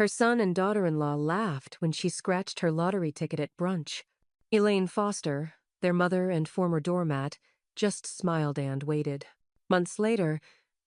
Her son and daughter-in-law laughed when she scratched her lottery ticket at brunch. Elaine Foster, their mother and former doormat, just smiled and waited. Months later,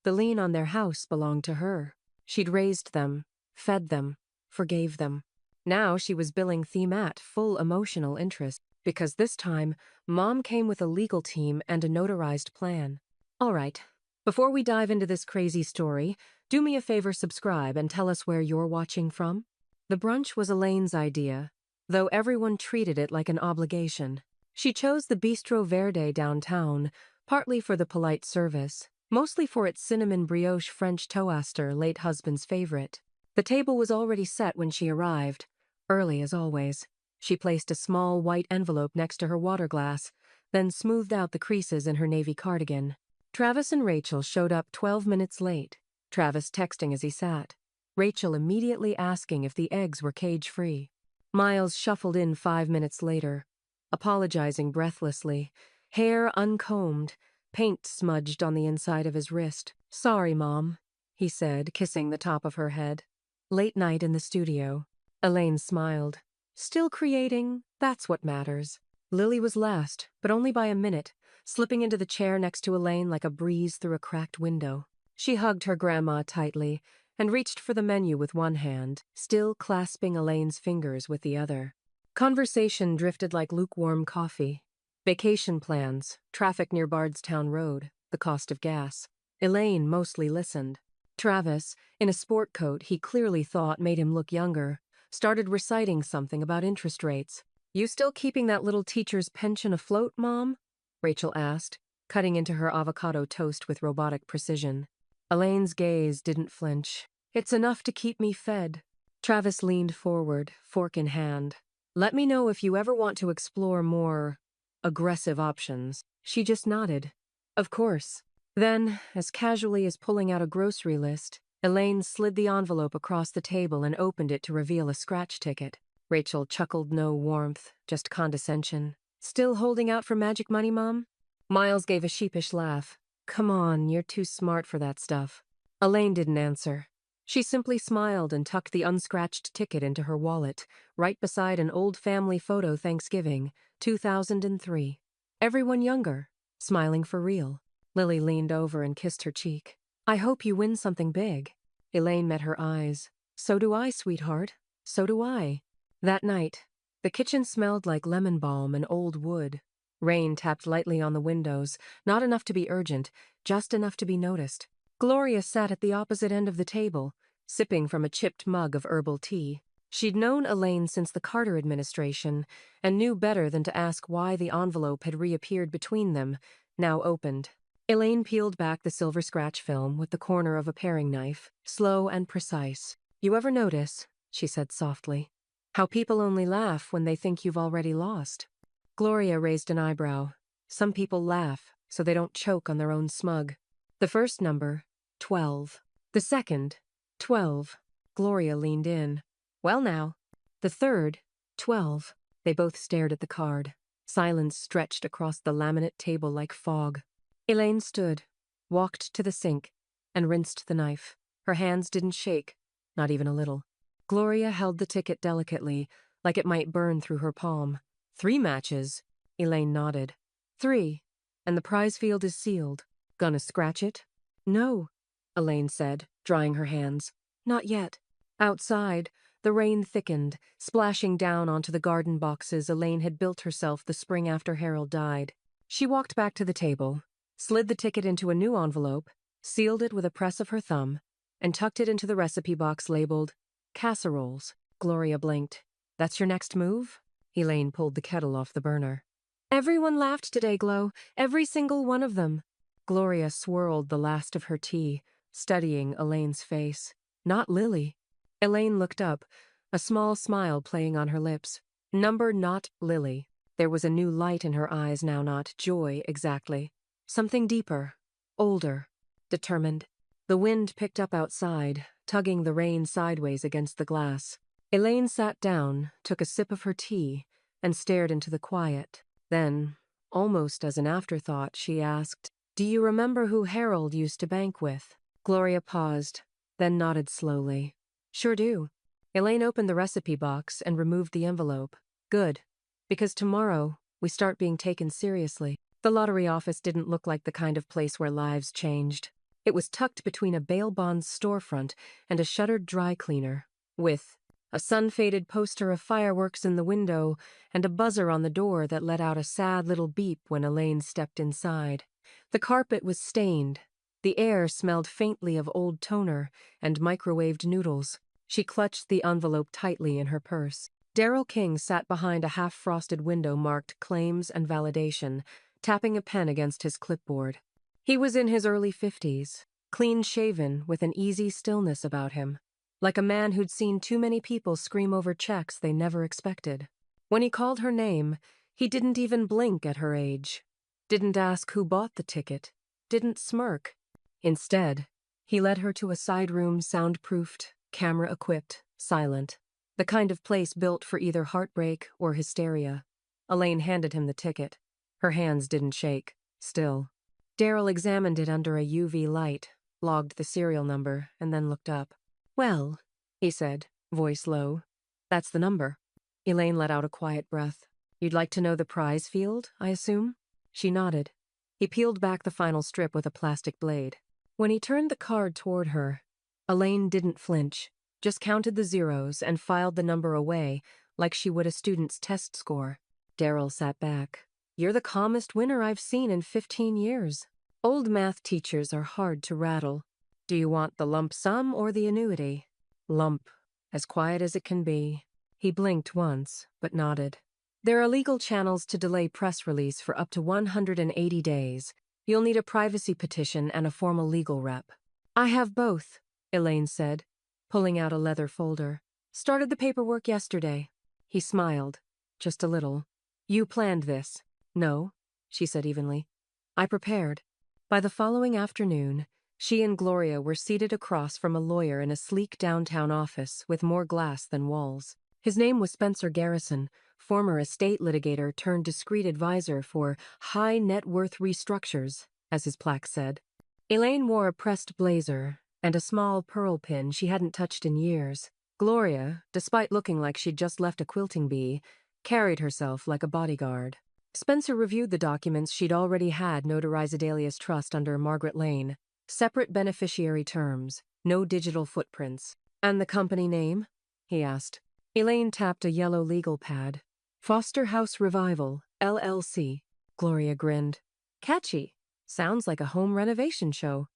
the lien on their house belonged to her. She'd raised them, fed them, forgave them. Now she was billing Themat full emotional interest, because this time, Mom came with a legal team and a notarized plan. All right, before we dive into this crazy story, do me a favor, subscribe and tell us where you're watching from. The brunch was Elaine's idea, though everyone treated it like an obligation. She chose the Bistro Verde downtown, partly for the polite service, mostly for its cinnamon brioche French toaster, late husband's favorite. The table was already set when she arrived, early as always. She placed a small white envelope next to her water glass, then smoothed out the creases in her navy cardigan. Travis and Rachel showed up 12 minutes late, Travis texting as he sat, Rachel immediately asking if the eggs were cage-free. Miles shuffled in 5 minutes later, apologizing breathlessly, hair uncombed, paint smudged on the inside of his wrist. "Sorry, Mom," he said, kissing the top of her head. Late night in the studio. Elaine smiled. Still creating, that's what matters. Lily was last, but only by a minute, slipping into the chair next to Elaine like a breeze through a cracked window. She hugged her grandma tightly and reached for the menu with one hand, still clasping Elaine's fingers with the other. Conversation drifted like lukewarm coffee. Vacation plans, traffic near Bardstown Road, the cost of gas. Elaine mostly listened. Travis, in a sport coat he clearly thought made him look younger, started reciting something about interest rates. "You still keeping that little teacher's pension afloat, Mom?" Rachel asked, cutting into her avocado toast with robotic precision. Elaine's gaze didn't flinch. "It's enough to keep me fed." Travis leaned forward, fork in hand. "Let me know if you ever want to explore more aggressive options." She just nodded. "Of course." Then, as casually as pulling out a grocery list, Elaine slid the envelope across the table and opened it to reveal a scratch ticket. Rachel chuckled, no warmth, just condescension. "Still holding out for magic money, Mom?" Miles gave a sheepish laugh. "Come on, you're too smart for that stuff." Elaine didn't answer. She simply smiled and tucked the unscratched ticket into her wallet, right beside an old family photo, Thanksgiving, 2003. Everyone younger, smiling for real. Lily leaned over and kissed her cheek. "I hope you win something big." Elaine met her eyes. "So do I, sweetheart. So do I." That night, the kitchen smelled like lemon balm and old wood. Rain tapped lightly on the windows, not enough to be urgent, just enough to be noticed. Gloria sat at the opposite end of the table, sipping from a chipped mug of herbal tea. She'd known Elaine since the Carter administration and knew better than to ask why the envelope had reappeared between them, now opened. Elaine peeled back the silver scratch film with the corner of a paring knife, slow and precise. "You ever notice," she said softly, "how people only laugh when they think you've already lost?" Gloria raised an eyebrow. "Some people laugh so they don't choke on their own smug." The first number, 12. The second, 12. Gloria leaned in. "Well now." The third, 12. They both stared at the card. Silence stretched across the laminate table like fog. Elaine stood, walked to the sink, and rinsed the knife. Her hands didn't shake, not even a little. Gloria held the ticket delicately, like it might burn through her palm. "3 matches?" Elaine nodded. "3, and the prize field is sealed. Gonna scratch it?" "No," Elaine said, drying her hands. "Not yet." Outside, the rain thickened, splashing down onto the garden boxes Elaine had built herself the spring after Harold died. She walked back to the table, slid the ticket into a new envelope, sealed it with a press of her thumb, and tucked it into the recipe box labeled casseroles. Gloria blinked. "That's your next move?" Elaine pulled the kettle off the burner. "Everyone laughed today, Glo. Every single one of them." Gloria swirled the last of her tea, studying Elaine's face. "Not Lily." Elaine looked up, a small smile playing on her lips. Number not Lily. There was a new light in her eyes now, not joy exactly. Something deeper, older, determined. The wind picked up outside, tugging the rain sideways against the glass. Elaine sat down, took a sip of her tea, and stared into the quiet. Then, almost as an afterthought, she asked, "Do you remember who Harold used to bank with?" Gloria paused, then nodded slowly. "Sure do." Elaine opened the recipe box and removed the envelope. Good. Because tomorrow, we start being taken seriously. The lottery office didn't look like the kind of place where lives changed. It was tucked between a bail bonds storefront and a shuttered dry cleaner, with a sun-faded poster of fireworks in the window and a buzzer on the door that let out a sad little beep when Elaine stepped inside. The carpet was stained. The air smelled faintly of old toner and microwaved noodles. She clutched the envelope tightly in her purse. Daryl King sat behind a half-frosted window marked Claims and Validation, tapping a pen against his clipboard. He was in his early 50s, clean-shaven with an easy stillness about him, like a man who'd seen too many people scream over checks they never expected. When he called her name, he didn't even blink at her age, didn't ask who bought the ticket, didn't smirk. Instead, he led her to a side room soundproofed, camera-equipped, silent, the kind of place built for either heartbreak or hysteria. Elaine handed him the ticket. Her hands didn't shake, still. Daryl examined it under a UV light, logged the serial number, and then looked up. "Well," he said, voice low. "That's the number." Elaine let out a quiet breath. "You'd like to know the prize field, I assume?" She nodded. He peeled back the final strip with a plastic blade. When he turned the card toward her, Elaine didn't flinch, just counted the zeros and filed the number away like she would a student's test score. Daryl sat back. "You're the calmest winner I've seen in 15 years. Old math teachers are hard to rattle. Do you want the lump sum or the annuity?" "Lump. As quiet as it can be." He blinked once, but nodded. "There are legal channels to delay press release for up to 180 days. You'll need a privacy petition and a formal legal rep." "I have both," Elaine said, pulling out a leather folder. "Started the paperwork yesterday." He smiled, just a little. "You planned this." "No," she said evenly. "I prepared." By the following afternoon, she and Gloria were seated across from a lawyer in a sleek downtown office with more glass than walls. His name was Spencer Garrison, former estate litigator turned discreet advisor for high net worth restructures, as his plaque said. Elaine wore a pressed blazer and a small pearl pin she hadn't touched in years. Gloria, despite looking like she'd just left a quilting bee, carried herself like a bodyguard. Spencer reviewed the documents she'd already had notarize Adelia's trust under Margaret Lane. Separate beneficiary terms, no digital footprints. "And the company name?" he asked. Elaine tapped a yellow legal pad. "Foster House Revival, LLC." Gloria grinned. "Catchy. Sounds like a home renovation show."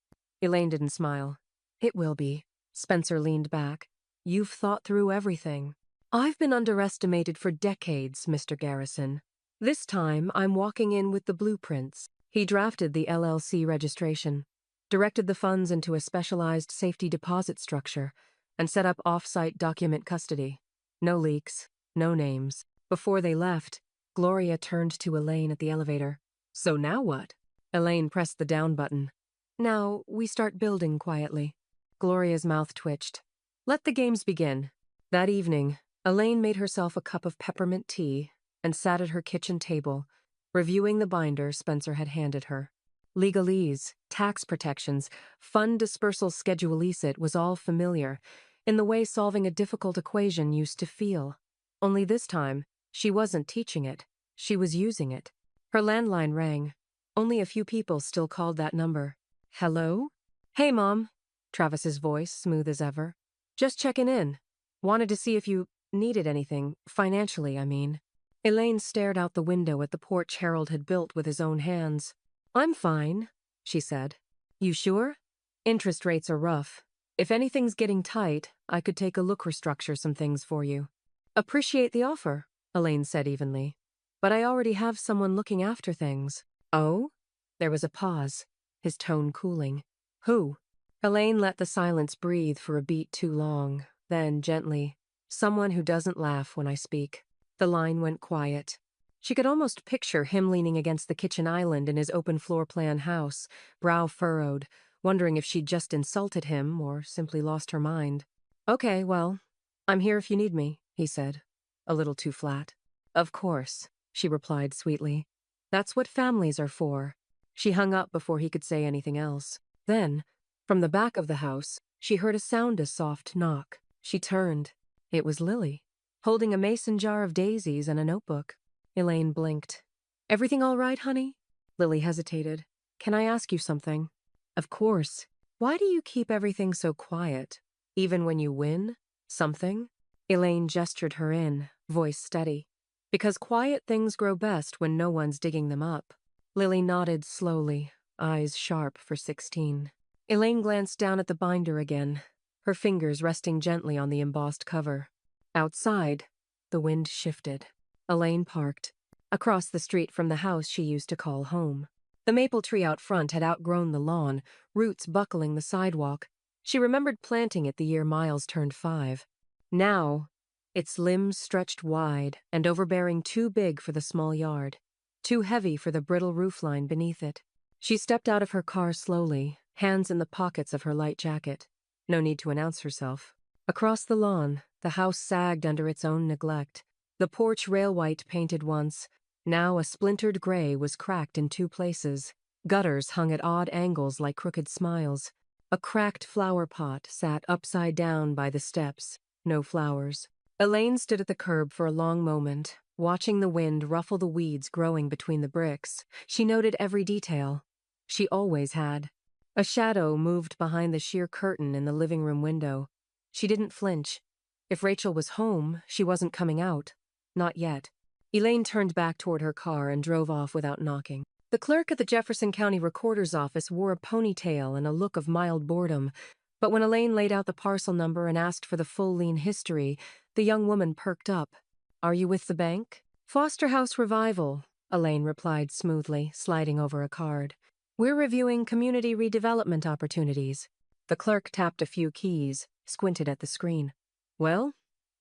Elaine didn't smile. "It will be." Spencer leaned back. "You've thought through everything." "I've been underestimated for decades, Mr. Garrison. This time, I'm walking in with the blueprints." He drafted the LLC registration, directed the funds into a specialized safety deposit structure, and set up off-site document custody. No leaks, no names. Before they left, Gloria turned to Elaine at the elevator. "So now what?" Elaine pressed the down button. "Now, we start building quietly." Gloria's mouth twitched. "Let the games begin." That evening, Elaine made herself a cup of peppermint tea and sat at her kitchen table, reviewing the binder Spencer had handed her. Legalese, tax protections, fund dispersal schedule it was all familiar, in the way solving a difficult equation used to feel. Only this time, she wasn't teaching it, she was using it. Her landline rang. Only a few people still called that number. "Hello?" "Hey, Mom." Travis's voice, smooth as ever. "Just checking in. Wanted to see if you needed anything, financially, I mean." Elaine stared out the window at the porch Harold had built with his own hands. "I'm fine," she said. "You sure? Interest rates are rough. If anything's getting tight, I could take a look restructure some things for you." "Appreciate the offer," Elaine said evenly. "But I already have someone looking after things." "Oh?" There was a pause, his tone cooling. "Who?" Elaine let the silence breathe for a beat too long, then gently, "Someone who doesn't laugh when I speak." The line went quiet. She could almost picture him leaning against the kitchen island in his open floor plan house, brow furrowed, wondering if she'd just insulted him or simply lost her mind. "Okay, well, I'm here if you need me," he said, a little too flat. "Of course," she replied sweetly. "That's what families are for." She hung up before he could say anything else. Then, from the back of the house, she heard a soft knock. She turned. It was Lily, holding a mason jar of daisies and a notebook. Elaine blinked. Everything all right, honey? Lily hesitated. Can I ask you something? Of course. Why do you keep everything so quiet? Even when you win? Something? Elaine gestured her in, voice steady. Because quiet things grow best when no one's digging them up. Lily nodded slowly, eyes sharp for 16. Elaine glanced down at the binder again, her fingers resting gently on the embossed cover. Outside, the wind shifted. Elaine parked, across the street from the house she used to call home. The maple tree out front had outgrown the lawn, roots buckling the sidewalk. She remembered planting it the year Miles turned 5. Now, its limbs stretched wide and overbearing, too big for the small yard, too heavy for the brittle roofline beneath it. She stepped out of her car slowly, hands in the pockets of her light jacket. No need to announce herself. Across the lawn, the house sagged under its own neglect. The porch rail white painted once. Now a splintered gray was cracked in 2 places. Gutters hung at odd angles like crooked smiles. A cracked flower pot sat upside down by the steps. No flowers. Elaine stood at the curb for a long moment, watching the wind ruffle the weeds growing between the bricks. She noted every detail. She always had. A shadow moved behind the sheer curtain in the living room window. She didn't flinch. If Rachel was home, she wasn't coming out. Not yet. Elaine turned back toward her car and drove off without knocking. The clerk at the Jefferson County Recorder's office wore a ponytail and a look of mild boredom, but when Elaine laid out the parcel number and asked for the full lien history, the young woman perked up. Are you with the bank? Foster House Revival, Elaine replied smoothly, sliding over a card. We're reviewing community redevelopment opportunities. The clerk tapped a few keys, squinted at the screen. Well,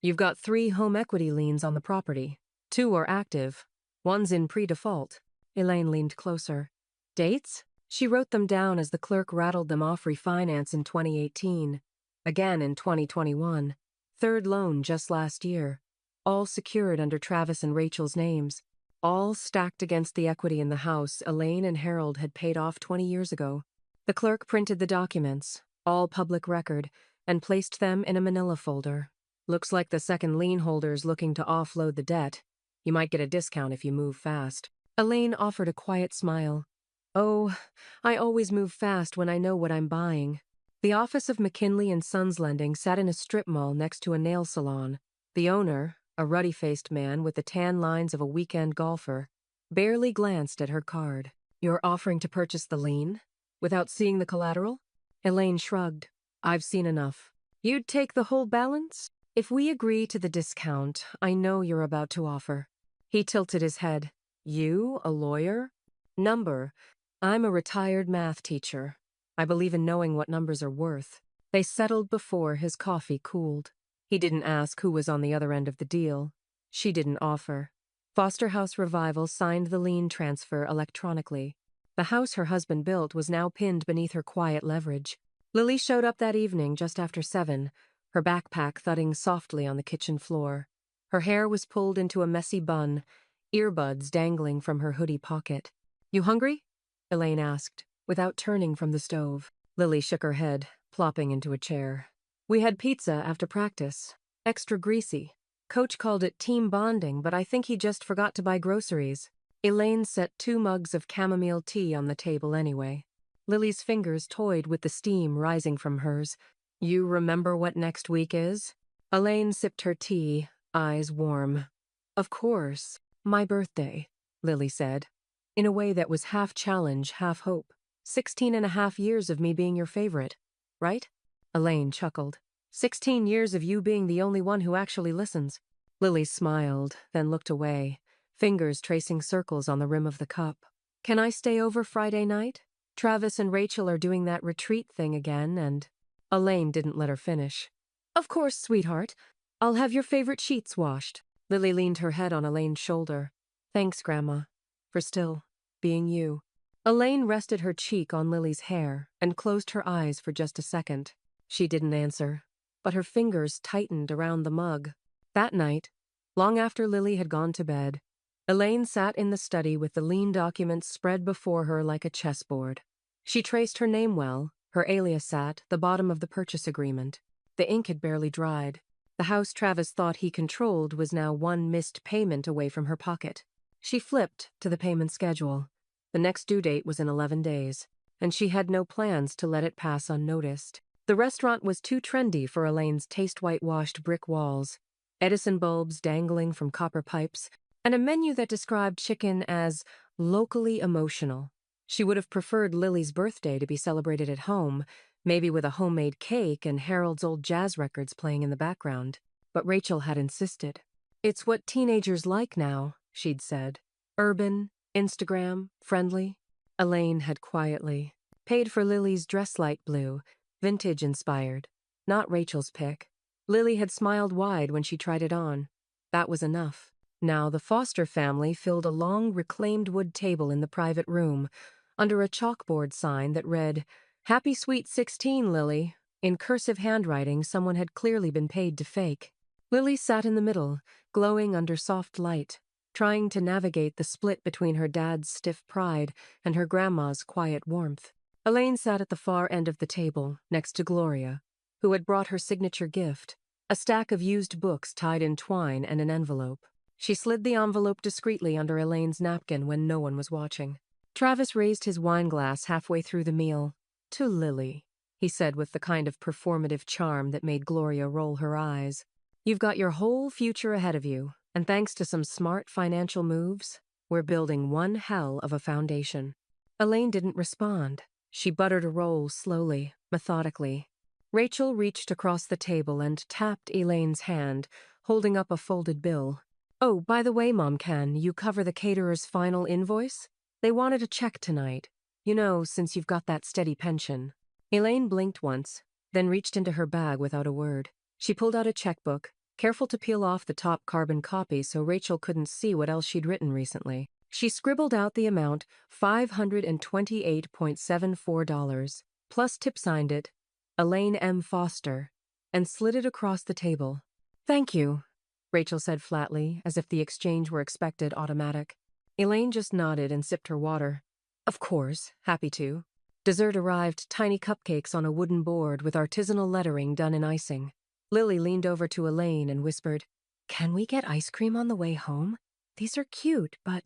you've got 3 home equity liens on the property. 2 are active. 1's in pre-default. Elaine leaned closer. Dates? She wrote them down as the clerk rattled them off. Refinance in 2018. Again in 2021. 3rd loan just last year. All secured under Travis and Rachel's names. All stacked against the equity in the house Elaine and Harold had paid off 20 years ago. The clerk printed the documents, all public record, and placed them in a manila folder. Looks like the second lien holder's looking to offload the debt. You might get a discount if you move fast. Elaine offered a quiet smile. Oh, I always move fast when I know what I'm buying. The office of McKinley and Sons Lending sat in a strip mall next to a nail salon. The owner, a ruddy-faced man with the tan lines of a weekend golfer, barely glanced at her card. You're offering to purchase the lien? Without seeing the collateral? Elaine shrugged. I've seen enough. You'd take the whole balance? If we agree to the discount I know you're about to offer. He tilted his head. You, a lawyer? Number. I'm a retired math teacher. I believe in knowing what numbers are worth. They settled before his coffee cooled. He didn't ask who was on the other end of the deal. She didn't offer. Foster House Revival signed the lien transfer electronically. The house her husband built was now pinned beneath her quiet leverage. Lily showed up that evening just after 7, her backpack thudding softly on the kitchen floor. Her hair was pulled into a messy bun, earbuds dangling from her hoodie pocket. You hungry? Elaine asked, without turning from the stove. Lily shook her head, plopping into a chair. We had pizza after practice. Extra greasy. Coach called it team bonding, but I think he just forgot to buy groceries. Elaine set 2 mugs of chamomile tea on the table anyway. Lily's fingers toyed with the steam rising from hers. You remember what next week is? Elaine sipped her tea, eyes warm. Of course. My birthday, Lily said, in a way that was half challenge, half hope. 16.5 years of me being your favorite, right? Elaine chuckled. 16 years of you being the only one who actually listens. Lily smiled, then looked away, fingers tracing circles on the rim of the cup. Can I stay over Friday night? Travis and Rachel are doing that retreat thing again, and... Elaine didn't let her finish. Of course, sweetheart. I'll have your favorite sheets washed. Lily leaned her head on Elaine's shoulder. Thanks, Grandma, for still being you. Elaine rested her cheek on Lily's hair and closed her eyes for just a second. She didn't answer, but her fingers tightened around the mug. That night, long after Lily had gone to bed, Elaine sat in the study with the lien documents spread before her like a chessboard. She traced her name well, her alias at the bottom of the purchase agreement. The ink had barely dried. The house Travis thought he controlled was now one missed payment away from her pocket. She flipped to the payment schedule. The next due date was in 11 days, and she had no plans to let it pass unnoticed. The restaurant was too trendy for Elaine's taste-whitewashed brick walls, Edison bulbs dangling from copper pipes, and a menu that described chicken as locally emotional. She would have preferred Lily's birthday to be celebrated at home, maybe with a homemade cake and Harold's old jazz records playing in the background. But Rachel had insisted. "It's what teenagers like now," she'd said. "Urban, Instagram, friendly." Elaine had quietly paid for Lily's dress light blue, vintage-inspired, not Rachel's pick. Lily had smiled wide when she tried it on. That was enough. Now the Foster family filled a long reclaimed wood table in the private room, under a chalkboard sign that read, "Happy Sweet 16, Lily," in cursive handwriting someone had clearly been paid to fake. Lily sat in the middle, glowing under soft light, trying to navigate the split between her dad's stiff pride and her grandma's quiet warmth. Elaine sat at the far end of the table, next to Gloria, who had brought her signature gift, a stack of used books tied in twine and an envelope. She slid the envelope discreetly under Elaine's napkin when no one was watching. Travis raised his wineglass halfway through the meal. "To Lily," he said with the kind of performative charm that made Gloria roll her eyes. "You've got your whole future ahead of you, and thanks to some smart financial moves, we're building one hell of a foundation." Elaine didn't respond. She buttered a roll slowly, methodically. Rachel reached across the table and tapped Elaine's hand, holding up a folded bill. "Oh, by the way, Mom, can you cover the caterer's final invoice? They wanted a check tonight. You know, since you've got that steady pension." Elaine blinked once, then reached into her bag without a word. She pulled out a checkbook, careful to peel off the top carbon copy so Rachel couldn't see what else she'd written recently. She scribbled out the amount, $528.74, plus tip-signed it, Elaine M. Foster, and slid it across the table. "Thank you," Rachel said flatly, as if the exchange were expected automatic. Elaine just nodded and sipped her water. "Of course, happy to." Dessert arrived, tiny cupcakes on a wooden board with artisanal lettering done in icing. Lily leaned over to Elaine and whispered, "Can we get ice cream on the way home? These are cute, but—"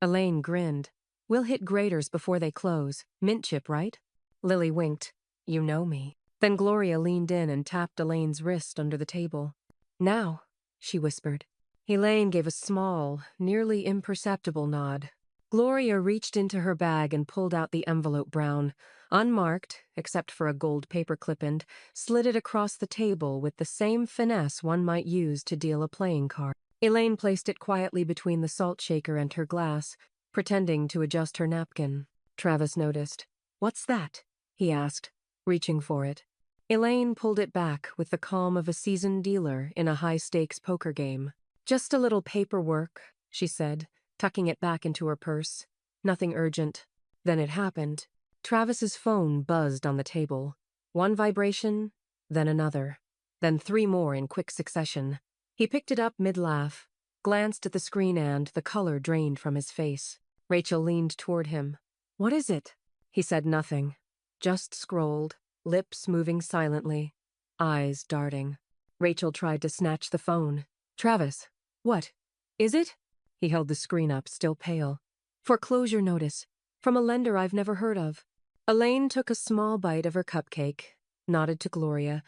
Elaine grinned. "We'll hit Grater's before they close. Mint chip, right?" Lily winked. "You know me." Then Gloria leaned in and tapped Elaine's wrist under the table. "Now," she whispered. Elaine gave a small, nearly imperceptible nod. Gloria reached into her bag and pulled out the envelope brown, unmarked, except for a gold paperclip, and slid it across the table with the same finesse one might use to deal a playing card. Elaine placed it quietly between the salt shaker and her glass, pretending to adjust her napkin. Travis noticed. "What's that?" he asked, reaching for it. Elaine pulled it back with the calm of a seasoned dealer in a high-stakes poker game. "Just a little paperwork," she said, tucking it back into her purse. "Nothing urgent." Then it happened. Travis's phone buzzed on the table. One vibration, then another, then three more in quick succession. He picked it up mid-laugh, glanced at the screen and the color drained from his face. Rachel leaned toward him. "What is it?" He said nothing, just scrolled, lips moving silently, eyes darting. Rachel tried to snatch the phone. "Travis, what? Is it?" He held the screen up, still pale. "Foreclosure notice. From a lender I've never heard of." Elaine took a small bite of her cupcake, nodded to Gloria,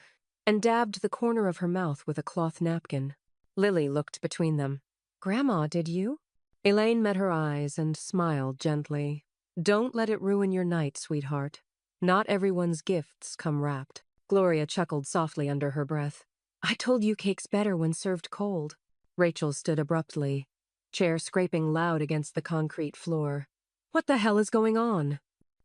and dabbed the corner of her mouth with a cloth napkin. Lily looked between them. "Grandma, did you?" Elaine met her eyes and smiled gently. "Don't let it ruin your night, sweetheart. Not everyone's gifts come wrapped." Gloria chuckled softly under her breath. "I told you cake's better when served cold." Rachel stood abruptly, chair scraping loud against the concrete floor. "What the hell is going on?"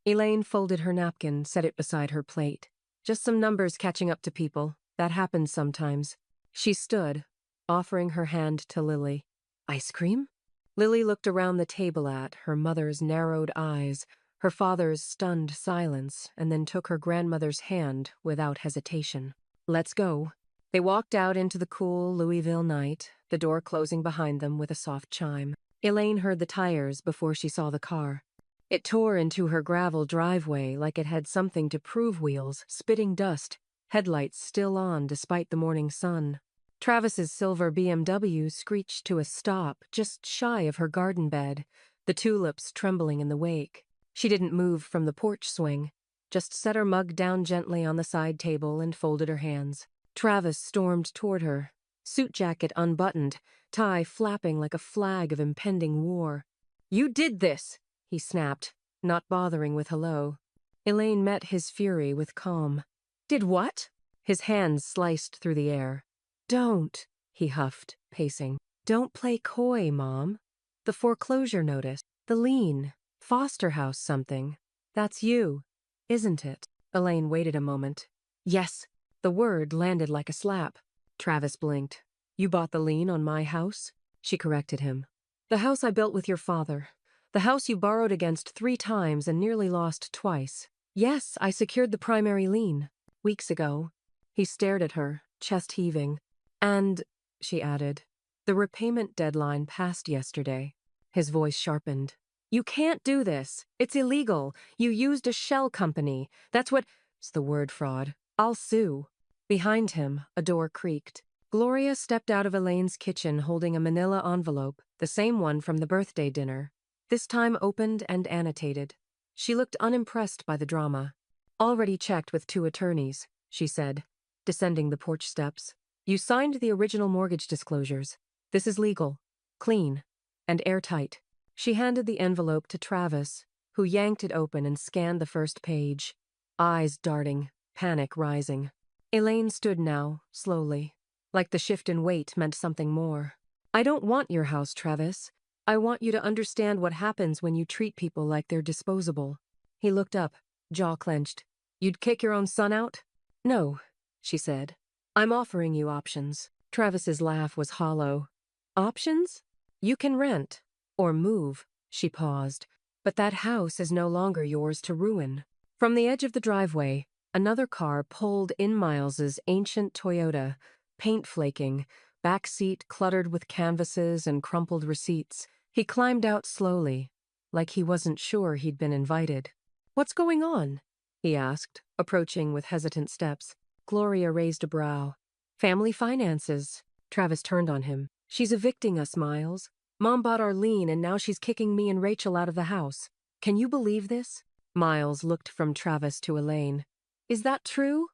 Elaine folded her napkin, set it beside her plate. "Just some numbers catching up to people. That happens sometimes." She stood, offering her hand to Lily. "Ice cream?" Lily looked around the table at her mother's narrowed eyes, her father's stunned silence, and then took her grandmother's hand without hesitation. "Let's go." They walked out into the cool Louisville night, the door closing behind them with a soft chime. Elaine heard the tires before she saw the car. It tore into her gravel driveway like it had something to prove wheels, spitting dust, headlights still on despite the morning sun. Travis's silver BMW screeched to a stop just shy of her garden bed, the tulips trembling in the wake. She didn't move from the porch swing, just set her mug down gently on the side table and folded her hands. Travis stormed toward her, suit jacket unbuttoned, tie flapping like a flag of impending war. "You did this!" he snapped, not bothering with hello. Elaine met his fury with calm. "Did what?" His hands sliced through the air. "Don't," he huffed, pacing. "Don't play coy, Mom. The foreclosure notice, the lien, foster house something. That's you, isn't it?" Elaine waited a moment. "Yes." The word landed like a slap. Travis blinked. "You bought the lien on my house?" She corrected him. "The house I built with your father. The house you borrowed against 3 times and nearly lost twice. Yes, I secured the primary lien. Weeks ago." He stared at her, chest heaving. "And," she added, "the repayment deadline passed yesterday." His voice sharpened. "You can't do this. It's illegal. You used a shell company. That's what— It's the word fraud. I'll sue." Behind him, a door creaked. Gloria stepped out of Elaine's kitchen holding a manila envelope, the same one from the birthday dinner, this time opened and annotated. She looked unimpressed by the drama. "Already checked with 2 attorneys," she said, descending the porch steps. "You signed the original mortgage disclosures. This is legal, clean, and airtight." She handed the envelope to Travis, who yanked it open and scanned the first page, eyes darting, panic rising. Elaine stood now, slowly, like the shift in weight meant something more. "I don't want your house, Travis. I want you to understand what happens when you treat people like they're disposable." He looked up, jaw clenched. "You'd kick your own son out?" "No," she said. "I'm offering you options." Travis's laugh was hollow. "Options? You can rent. Or move." She paused. "But that house is no longer yours to ruin." From the edge of the driveway, another car pulled in Miles's ancient Toyota, paint flaking, back seat cluttered with canvases and crumpled receipts. He climbed out slowly, like he wasn't sure he'd been invited. "What's going on?" he asked, approaching with hesitant steps. Gloria raised a brow. "Family finances." Travis turned on him. "She's evicting us, Miles. Mom bought our lien and now she's kicking me and Rachel out of the house. Can you believe this?" Miles looked from Travis to Elaine. "Is that true?"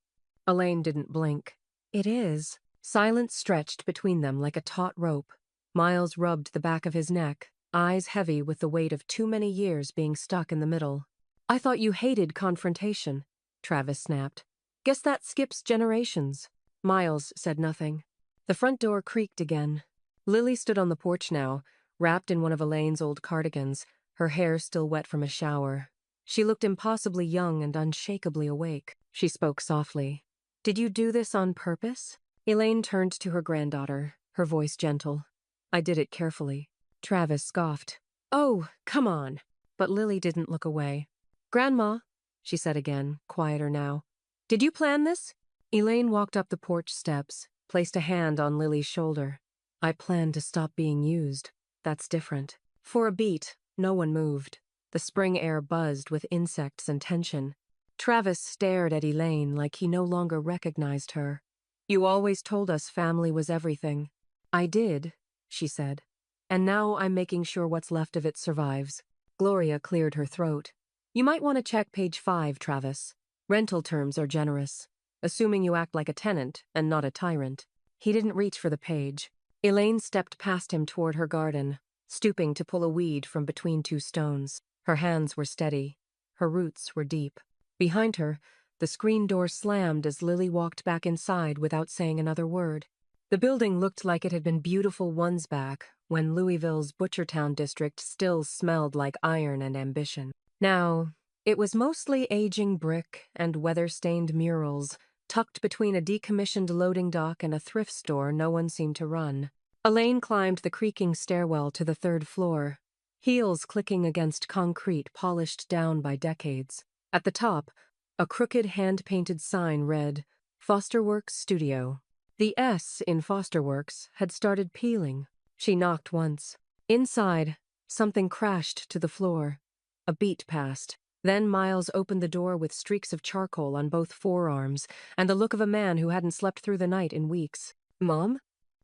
Elaine didn't blink. "It is." Silence stretched between them like a taut rope. Miles rubbed the back of his neck, eyes heavy with the weight of too many years being stuck in the middle. "I thought you hated confrontation," Travis snapped. "Guess that skips generations." Miles said nothing. The front door creaked again. Lily stood on the porch now, wrapped in one of Elaine's old cardigans, her hair still wet from a shower. She looked impossibly young and unshakably awake. She spoke softly. "Did you do this on purpose?" Elaine turned to her granddaughter, her voice gentle. "I did it carefully." Travis scoffed. "Oh, come on." But Lily didn't look away. "Grandma," she said again, quieter now. "Did you plan this?" Elaine walked up the porch steps, placed a hand on Lily's shoulder. "I planned to stop being used. That's different." For a beat, no one moved. The spring air buzzed with insects and tension. Travis stared at Elaine like he no longer recognized her. "You always told us family was everything." "I did," she said. "And now I'm making sure what's left of it survives." Gloria cleared her throat. "You might want to check page 5, Travis. Rental terms are generous, assuming you act like a tenant and not a tyrant." He didn't reach for the page. Elaine stepped past him toward her garden, stooping to pull a weed from between 2 stones. Her hands were steady. Her roots were deep. Behind her, the screen door slammed as Lily walked back inside without saying another word. The building looked like it had been beautiful ones back, when Louisville's Butchertown district still smelled like iron and ambition. Now, it was mostly aging brick and weather-stained murals, tucked between a decommissioned loading dock and a thrift store no one seemed to run. Elaine climbed the creaking stairwell to the 3rd floor, heels clicking against concrete polished down by decades. At the top, a crooked hand-painted sign read, "Fosterworks Studio." The S in Fosterworks had started peeling. She knocked once. Inside, something crashed to the floor. A beat passed. Then Miles opened the door with streaks of charcoal on both forearms and the look of a man who hadn't slept through the night in weeks. "Mom?"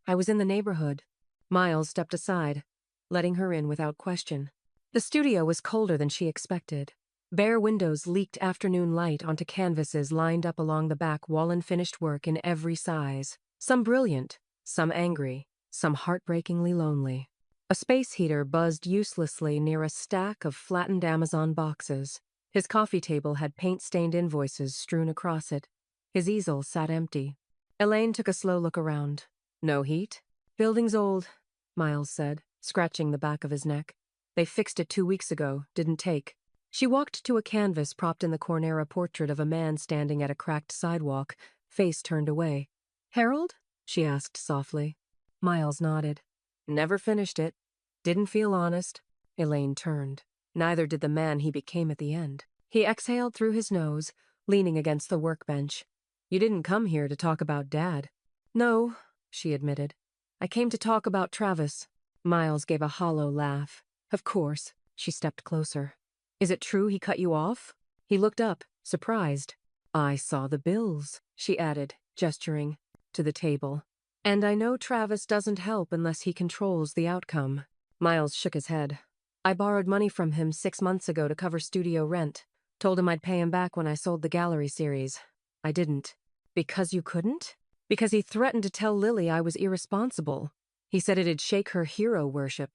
I was in the neighborhood. Miles stepped aside, letting her in without question. The studio was colder than she expected. Bare windows leaked afternoon light onto canvases lined up along the back wall and finished work in every size. Some brilliant, some angry, some heartbreakingly lonely. A space heater buzzed uselessly near a stack of flattened Amazon boxes. His coffee table had paint-stained invoices strewn across it. His easel sat empty. Elaine took a slow look around. No heat? Building's old, Miles said, scratching the back of his neck. They fixed it 2 weeks ago, didn't take. She walked to a canvas propped in the corner, a portrait of a man standing at a cracked sidewalk, face turned away. Harold? She asked softly. Miles nodded. Never finished it. Didn't feel honest. Elaine turned. Neither did the man he became at the end. He exhaled through his nose, leaning against the workbench. You didn't come here to talk about Dad. No, she admitted. I came to talk about Travis. Miles gave a hollow laugh. Of course. She stepped closer. Is it true he cut you off? He looked up, surprised. I saw the bills, she added, gesturing to the table. And I know Travis doesn't help unless he controls the outcome. Miles shook his head. I borrowed money from him 6 months ago to cover studio rent. Told him I'd pay him back when I sold the gallery series. I didn't. Because you couldn't? Because he threatened to tell Lily I was irresponsible. He said it'd shake her hero worship.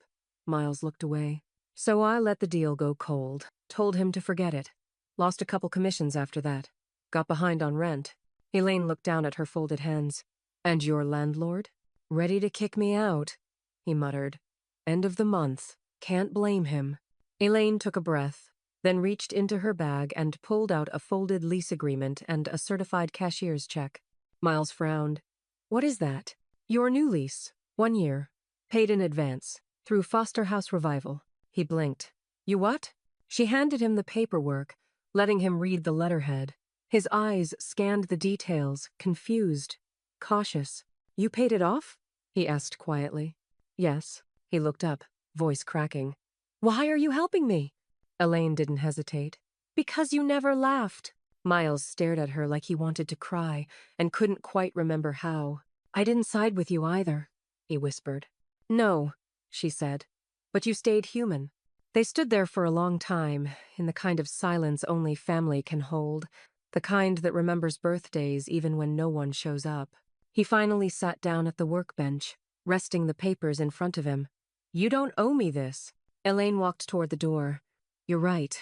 Miles looked away. So I let the deal go cold. Told him to forget it. Lost a couple commissions after that. Got behind on rent. Elaine looked down at her folded hands. And your landlord? Ready to kick me out, he muttered. End of the month. Can't blame him. Elaine took a breath, then reached into her bag and pulled out a folded lease agreement and a certified cashier's check. Miles frowned. What is that? Your new lease. 1 year. Paid in advance. Through Foster House Revival. He blinked. You what? She handed him the paperwork, letting him read the letterhead. His eyes scanned the details, confused, cautious. You paid it off? He asked quietly. Yes. He looked up, voice cracking. Why are you helping me? Elaine didn't hesitate. Because you never laughed. Miles stared at her like he wanted to cry and couldn't quite remember how. I didn't side with you either, he whispered. No, she said. But you stayed human. They stood there for a long time, in the kind of silence only family can hold, the kind that remembers birthdays even when no one shows up. He finally sat down at the workbench, resting the papers in front of him. You don't owe me this. Elaine walked toward the door. You're right.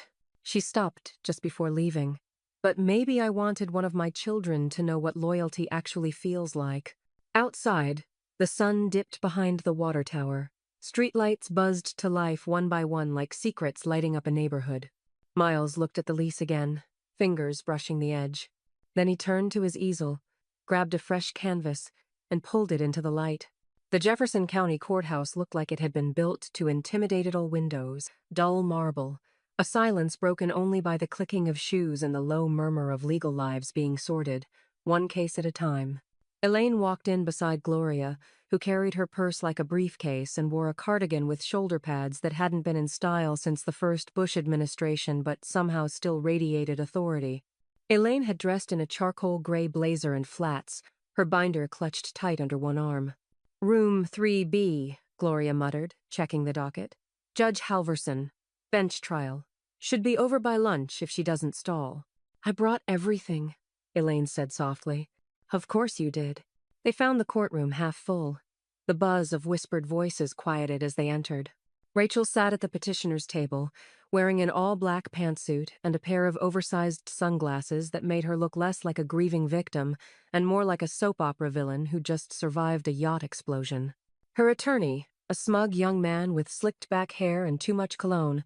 She stopped just before leaving. But maybe I wanted one of my children to know what loyalty actually feels like. Outside, the sun dipped behind the water tower. Streetlights buzzed to life one by one like secrets lighting up a neighborhood. Miles looked at the lease again, fingers brushing the edge. Then he turned to his easel, grabbed a fresh canvas, and pulled it into the light. The Jefferson County Courthouse looked like it had been built to intimidate all windows, dull marble, a silence broken only by the clicking of shoes and the low murmur of legal lives being sorted, one case at a time. Elaine walked in beside Gloria, who carried her purse like a briefcase and wore a cardigan with shoulder pads that hadn't been in style since the first Bush administration but somehow still radiated authority. Elaine had dressed in a charcoal gray blazer and flats, her binder clutched tight under one arm. Room 3B, Gloria muttered, checking the docket. Judge Halverson. Bench trial. Should be over by lunch if she doesn't stall. I brought everything, Elaine said softly. Of course you did. They found the courtroom half full. The buzz of whispered voices quieted as they entered. Rachel sat at the petitioner's table, wearing an all-black pantsuit and a pair of oversized sunglasses that made her look less like a grieving victim and more like a soap opera villain who just survived a yacht explosion. Her attorney, a smug young man with slicked-back hair and too much cologne,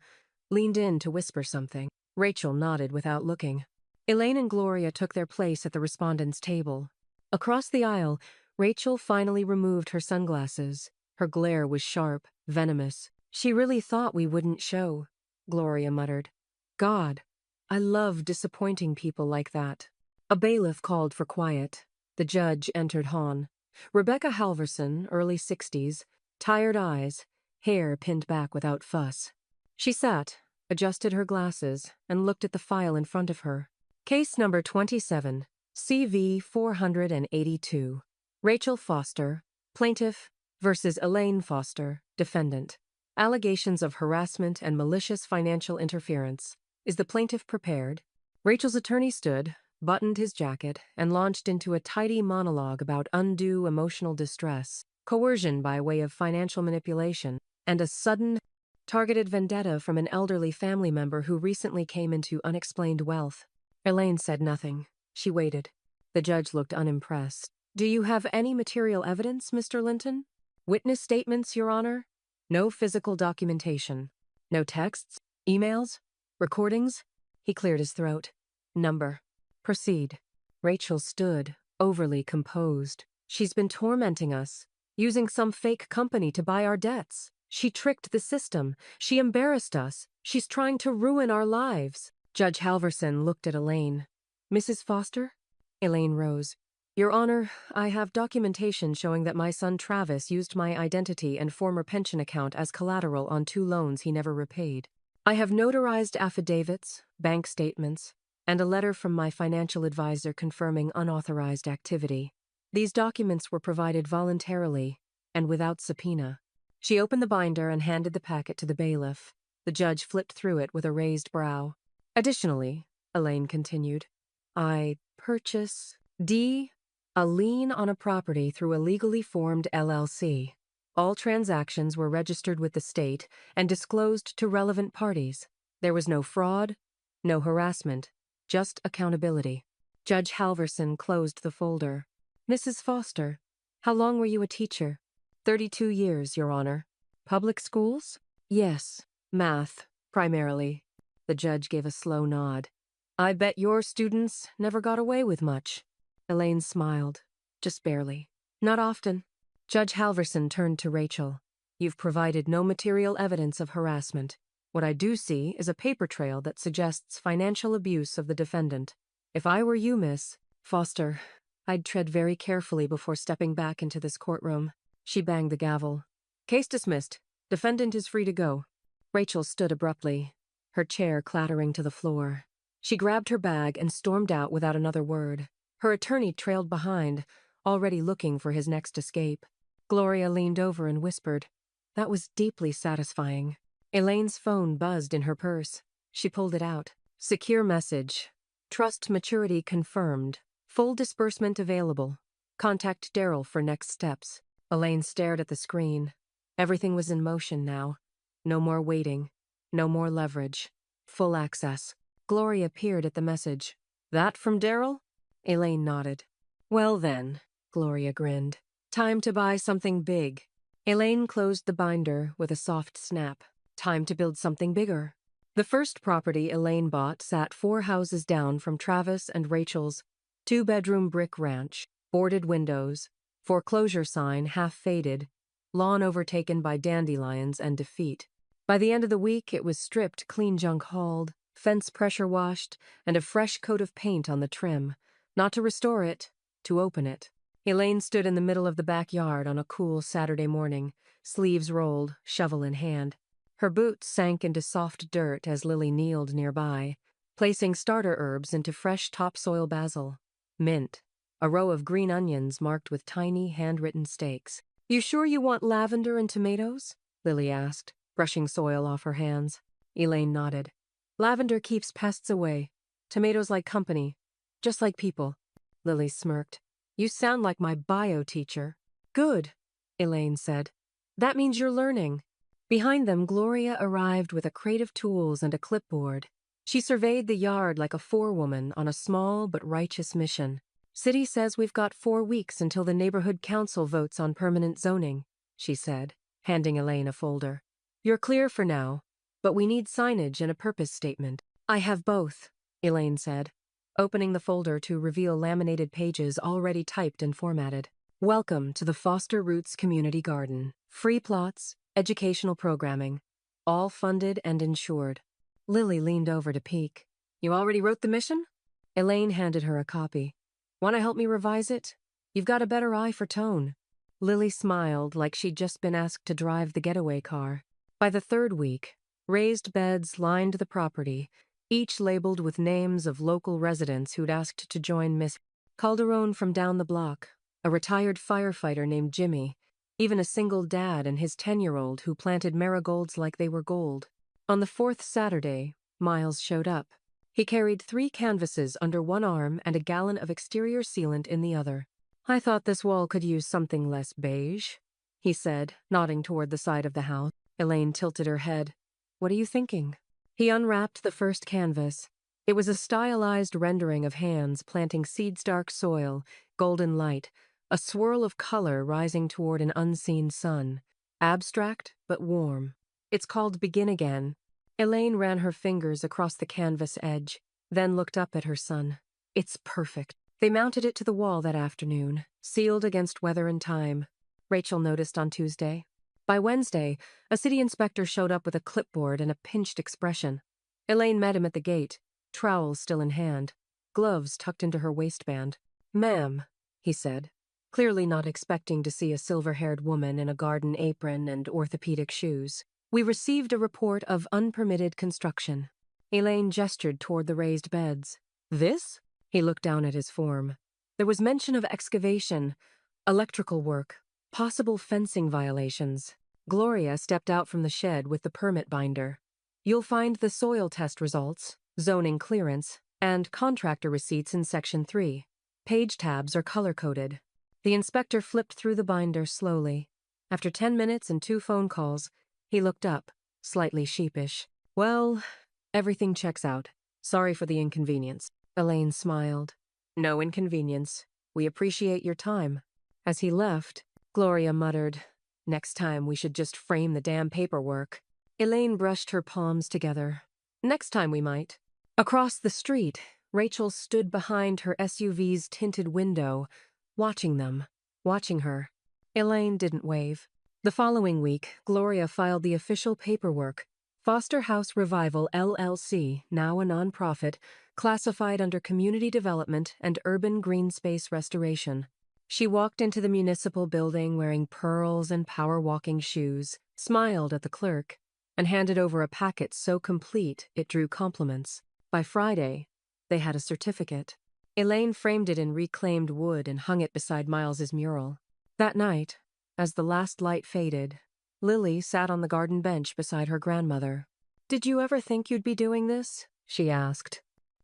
leaned in to whisper something. Rachel nodded without looking. Elaine and Gloria took their place at the respondent's table. Across the aisle, Rachel finally removed her sunglasses. Her glare was sharp, venomous. She really thought we wouldn't show, Gloria muttered. God, I love disappointing people like that. A bailiff called for quiet. The judge entered Hahn. Rebecca Halverson, early 60s, tired eyes, hair pinned back without fuss. She sat, adjusted her glasses, and looked at the file in front of her. Case number 27, CV 482. Rachel Foster, Plaintiff versus Elaine Foster, defendant. Allegations of harassment and malicious financial interference. Is the plaintiff prepared? Rachel's attorney stood, buttoned his jacket, and launched into a tidy monologue about undue emotional distress, coercion by way of financial manipulation, and a sudden, targeted vendetta from an elderly family member who recently came into unexplained wealth. Elaine said nothing. She waited. The judge looked unimpressed. Do you have any material evidence, Mr. Linton? Witness statements, Your Honor? No physical documentation. No texts, emails, recordings? He cleared his throat. Number. Proceed. Rachel stood, overly composed. She's been tormenting us, using some fake company to buy our debts. She tricked the system. She embarrassed us. She's trying to ruin our lives. Judge Halverson looked at Elaine. Mrs. Foster? Elaine rose. Your Honor, I have documentation showing that my son Travis used my identity and former pension account as collateral on 2 loans he never repaid. I have notarized affidavits, bank statements, and a letter from my financial advisor confirming unauthorized activity. These documents were provided voluntarily and without subpoena. She opened the binder and handed the packet to the bailiff. The judge flipped through it with a raised brow. Additionally, Elaine continued, I purchase a lien on a property through a legally formed LLC. All transactions were registered with the state and disclosed to relevant parties. There was no fraud, no harassment, just accountability. Judge Halverson closed the folder. Mrs. Foster, how long were you a teacher? 32 years, Your Honor. Public schools? Yes. Math, primarily. The judge gave a slow nod. I bet your students never got away with much. Elaine smiled. Just barely. Not often. Judge Halverson turned to Rachel. You've provided no material evidence of harassment. What I do see is a paper trail that suggests financial abuse of the defendant. If I were you, Miss Foster, I'd tread very carefully before stepping back into this courtroom. She banged the gavel. Case dismissed. Defendant is free to go. Rachel stood abruptly, her chair clattering to the floor. She grabbed her bag and stormed out without another word. Her attorney trailed behind, already looking for his next escape. Gloria leaned over and whispered. That was deeply satisfying. Elaine's phone buzzed in her purse. She pulled it out. Secure message. Trust maturity confirmed. Full disbursement available. Contact Daryl for next steps. Elaine stared at the screen. Everything was in motion now. No more waiting. No more leverage. Full access. Gloria peered at the message. That from Daryl? Elaine nodded. Well then, Gloria grinned. Time to buy something big. Elaine closed the binder with a soft snap. Time to build something bigger. The first property Elaine bought sat 4 houses down from Travis and Rachel's 2-bedroom brick ranch, boarded windows, foreclosure sign half faded, lawn overtaken by dandelions and defeat. By the end of the week, it was stripped, clean junk hauled, fence pressure washed, and a fresh coat of paint on the trim. Not to restore it, to open it. Elaine stood in the middle of the backyard on a cool Saturday morning, sleeves rolled, shovel in hand. Her boots sank into soft dirt as Lily kneeled nearby, placing starter herbs into fresh topsoil basil. Mint. A row of green onions marked with tiny, handwritten stakes. You sure you want lavender and tomatoes? Lily asked, brushing soil off her hands. Elaine nodded. Lavender keeps pests away. Tomatoes like company. Just like people. Lily smirked. You sound like my bio teacher. Good, Elaine said. That means you're learning. Behind them, Gloria arrived with a crate of tools and a clipboard. She surveyed the yard like a forewoman on a small but righteous mission. City says we've got 4 weeks until the neighborhood council votes on permanent zoning, she said, handing Elaine a folder. You're clear for now, but we need signage and a purpose statement. I have both, Elaine said, opening the folder to reveal laminated pages already typed and formatted. Welcome to the Foster Roots Community Garden. Free plots, educational programming, all funded and insured. Lily leaned over to peek. You already wrote the mission? Elaine handed her a copy. Want to help me revise it? You've got a better eye for tone. Lily smiled like she'd just been asked to drive the getaway car. By the 3rd week, raised beds lined the property, each labeled with names of local residents who'd asked to join Miss Calderon from down the block. a retired firefighter named Jimmy, even a single dad and his 10-year-old who planted marigolds like they were gold. On the fourth Saturday, Miles showed up. He carried 3 canvases under one arm and a gallon of exterior sealant in the other. "I thought this wall could use something less beige," he said, nodding toward the side of the house. Elaine tilted her head. "What are you thinking?" He unwrapped the first canvas. It was a stylized rendering of hands planting seed-dark soil, golden light, a swirl of color rising toward an unseen sun. Abstract, but warm. "It's called Begin Again." Elaine ran her fingers across the canvas edge, then looked up at her son. "It's perfect." They mounted it to the wall that afternoon, sealed against weather and time. Rachel noticed on Tuesday. By Wednesday, a city inspector showed up with a clipboard and a pinched expression. Elaine met him at the gate, trowel still in hand, gloves tucked into her waistband. "Ma'am," he said, clearly not expecting to see a silver-haired woman in a garden apron and orthopedic shoes. "We received a report of unpermitted construction." Elaine gestured toward the raised beds. "This?" He looked down at his form. There was mention of excavation, electrical work, possible fencing violations. Gloria stepped out from the shed with the permit binder. "You'll find the soil test results, zoning clearance, and contractor receipts in Section 3. Page tabs are color-coded." The inspector flipped through the binder slowly. After 10 minutes and 2 phone calls, he looked up, slightly sheepish. "Well, everything checks out. Sorry for the inconvenience." Elaine smiled. "No inconvenience. We appreciate your time." As he left, Gloria muttered, "Next time we should just frame the damn paperwork." Elaine brushed her palms together. "Next time we might." Across the street, Rachel stood behind her SUV's tinted window, watching them, watching her. Elaine didn't wave. The following week, Gloria filed the official paperwork. Foster House Revival LLC, now a nonprofit, classified under Community Development and Urban Green Space Restoration. She walked into the municipal building wearing pearls and power-walking shoes, smiled at the clerk, and handed over a packet so complete it drew compliments. By Friday, they had a certificate. Elaine framed it in reclaimed wood and hung it beside Miles's mural. That night, as the last light faded, Lily sat on the garden bench beside her grandmother. "Did you ever think you'd be doing this?" she asked.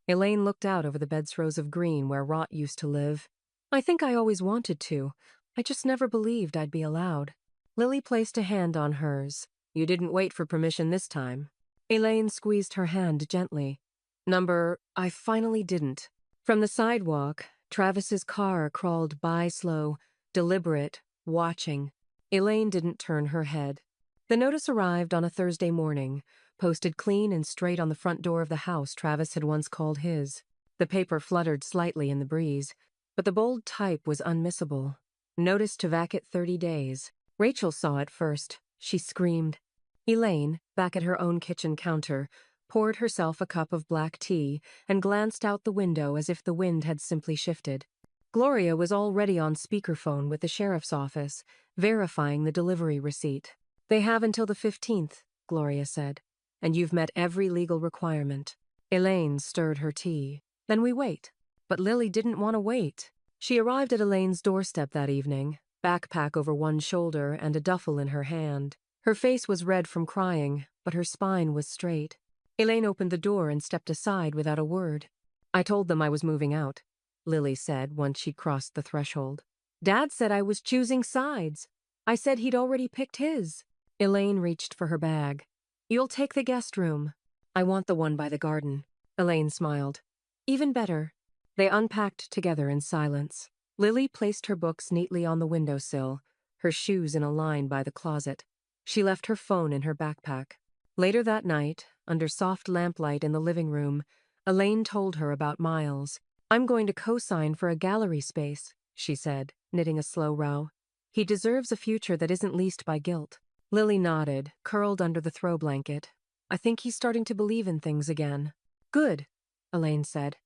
Elaine looked out over the bed's rows of green where Rot used to live. "I think I always wanted to. I just never believed I'd be allowed." Lily placed a hand on hers. "You didn't wait for permission this time." Elaine squeezed her hand gently. I finally didn't." From the sidewalk, Travis's car crawled by slow, deliberate, watching. Elaine didn't turn her head. The notice arrived on a Thursday morning, posted clean and straight on the front door of the house Travis had once called his. The paper fluttered slightly in the breeze, but the bold type was unmissable. "Notice to vacate 30 days. Rachel saw it first. She screamed. Elaine, back at her own kitchen counter, poured herself a cup of black tea and glanced out the window as if the wind had simply shifted. Gloria was already on speakerphone with the sheriff's office, verifying the delivery receipt. "They have until the 15th, Gloria said, "and you've met every legal requirement." Elaine stirred her tea. "Then we wait." But Lily didn't want to wait. She arrived at Elaine's doorstep that evening, backpack over one shoulder and a duffel in her hand. Her face was red from crying, but her spine was straight. Elaine opened the door and stepped aside without a word. "I told them I was moving out," Lily said once she crossed the threshold. "Dad said I was choosing sides. I said he'd already picked his." Elaine reached for her bag. "You'll take the guest room." "I want the one by the garden." Elaine smiled. "Even better." They unpacked together in silence. Lily placed her books neatly on the windowsill, her shoes in a line by the closet. She left her phone in her backpack. Later that night, under soft lamplight in the living room, Elaine told her about Miles. "I'm going to co-sign for a gallery space," she said, knitting a slow row. "He deserves a future that isn't leased by guilt." Lily nodded, curled under the throw blanket. "I think he's starting to believe in things again." "Good," Elaine said.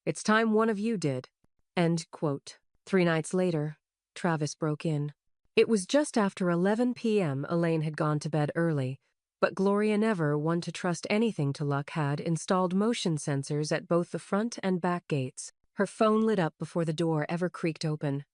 "It's time one of you did." End quote. 3 nights later, Travis broke in. It was just after 11 p.m. Elaine had gone to bed early, but Gloria never, one to trust anything to luck, had installed motion sensors at both the front and back gates. Her phone lit up before the door ever creaked open.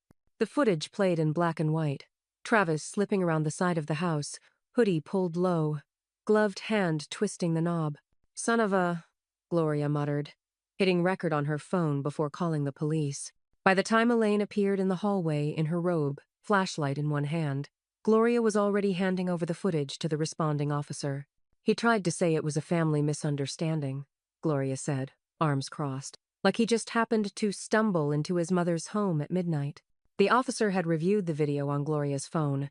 The footage played in black and white. Travis slipping around the side of the house, hoodie pulled low, gloved hand twisting the knob. Son of a... Gloria muttered, hitting record on her phone before calling the police. By the time Elaine appeared in the hallway in her robe, flashlight in one hand, Gloria was already handing over the footage to the responding officer. He tried to say it was a family misunderstanding, Gloria said, arms crossed, like he just happened to stumble into his mother's home at midnight. The officer had reviewed the video on Gloria's phone,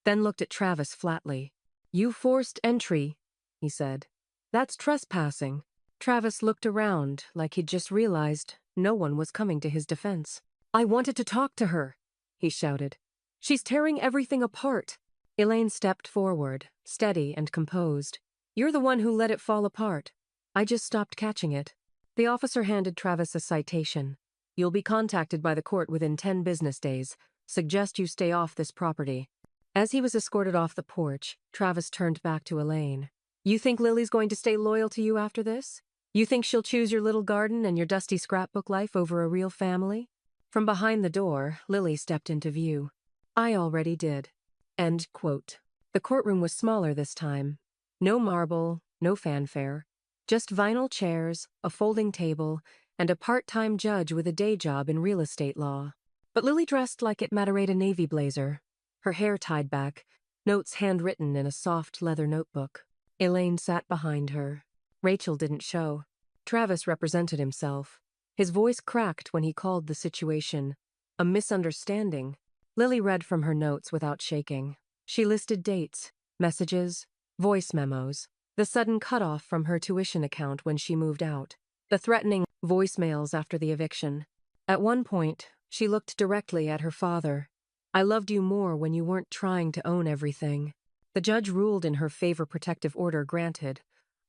then looked at Travis flatly. "You forced entry," he said. "That's trespassing." Travis looked around like he'd just realized no one was coming to his defense. "I wanted to talk to her," he shouted. "She's tearing everything apart." Elaine stepped forward, steady and composed. "You're the one who let it fall apart. I just stopped catching it." The officer handed Travis a citation. "You'll be contacted by the court within 10 business days. Suggest you stay off this property." As he was escorted off the porch, Travis turned back to Elaine. "You think Lily's going to stay loyal to you after this? You think she'll choose your little garden and your dusty scrapbook life over a real family?" From behind the door, Lily stepped into view. "I already did." End quote. The courtroom was smaller this time. No marble, no fanfare. Just vinyl chairs, a folding table, and a part-time judge with a day job in real estate law. But Lily dressed like it mattered a navy blazer, her hair tied back, notes handwritten in a soft leather notebook. Elaine sat behind her. Rachel didn't show. Travis represented himself. His voice cracked when he called the situation a misunderstanding. Lily read from her notes without shaking. She listed dates, messages, voice memos, the sudden cutoff from her tuition account when she moved out, the threatening voicemails after the eviction. At one point, she looked directly at her father. "I loved you more when you weren't trying to own everything." The judge ruled in her favor, protective order granted,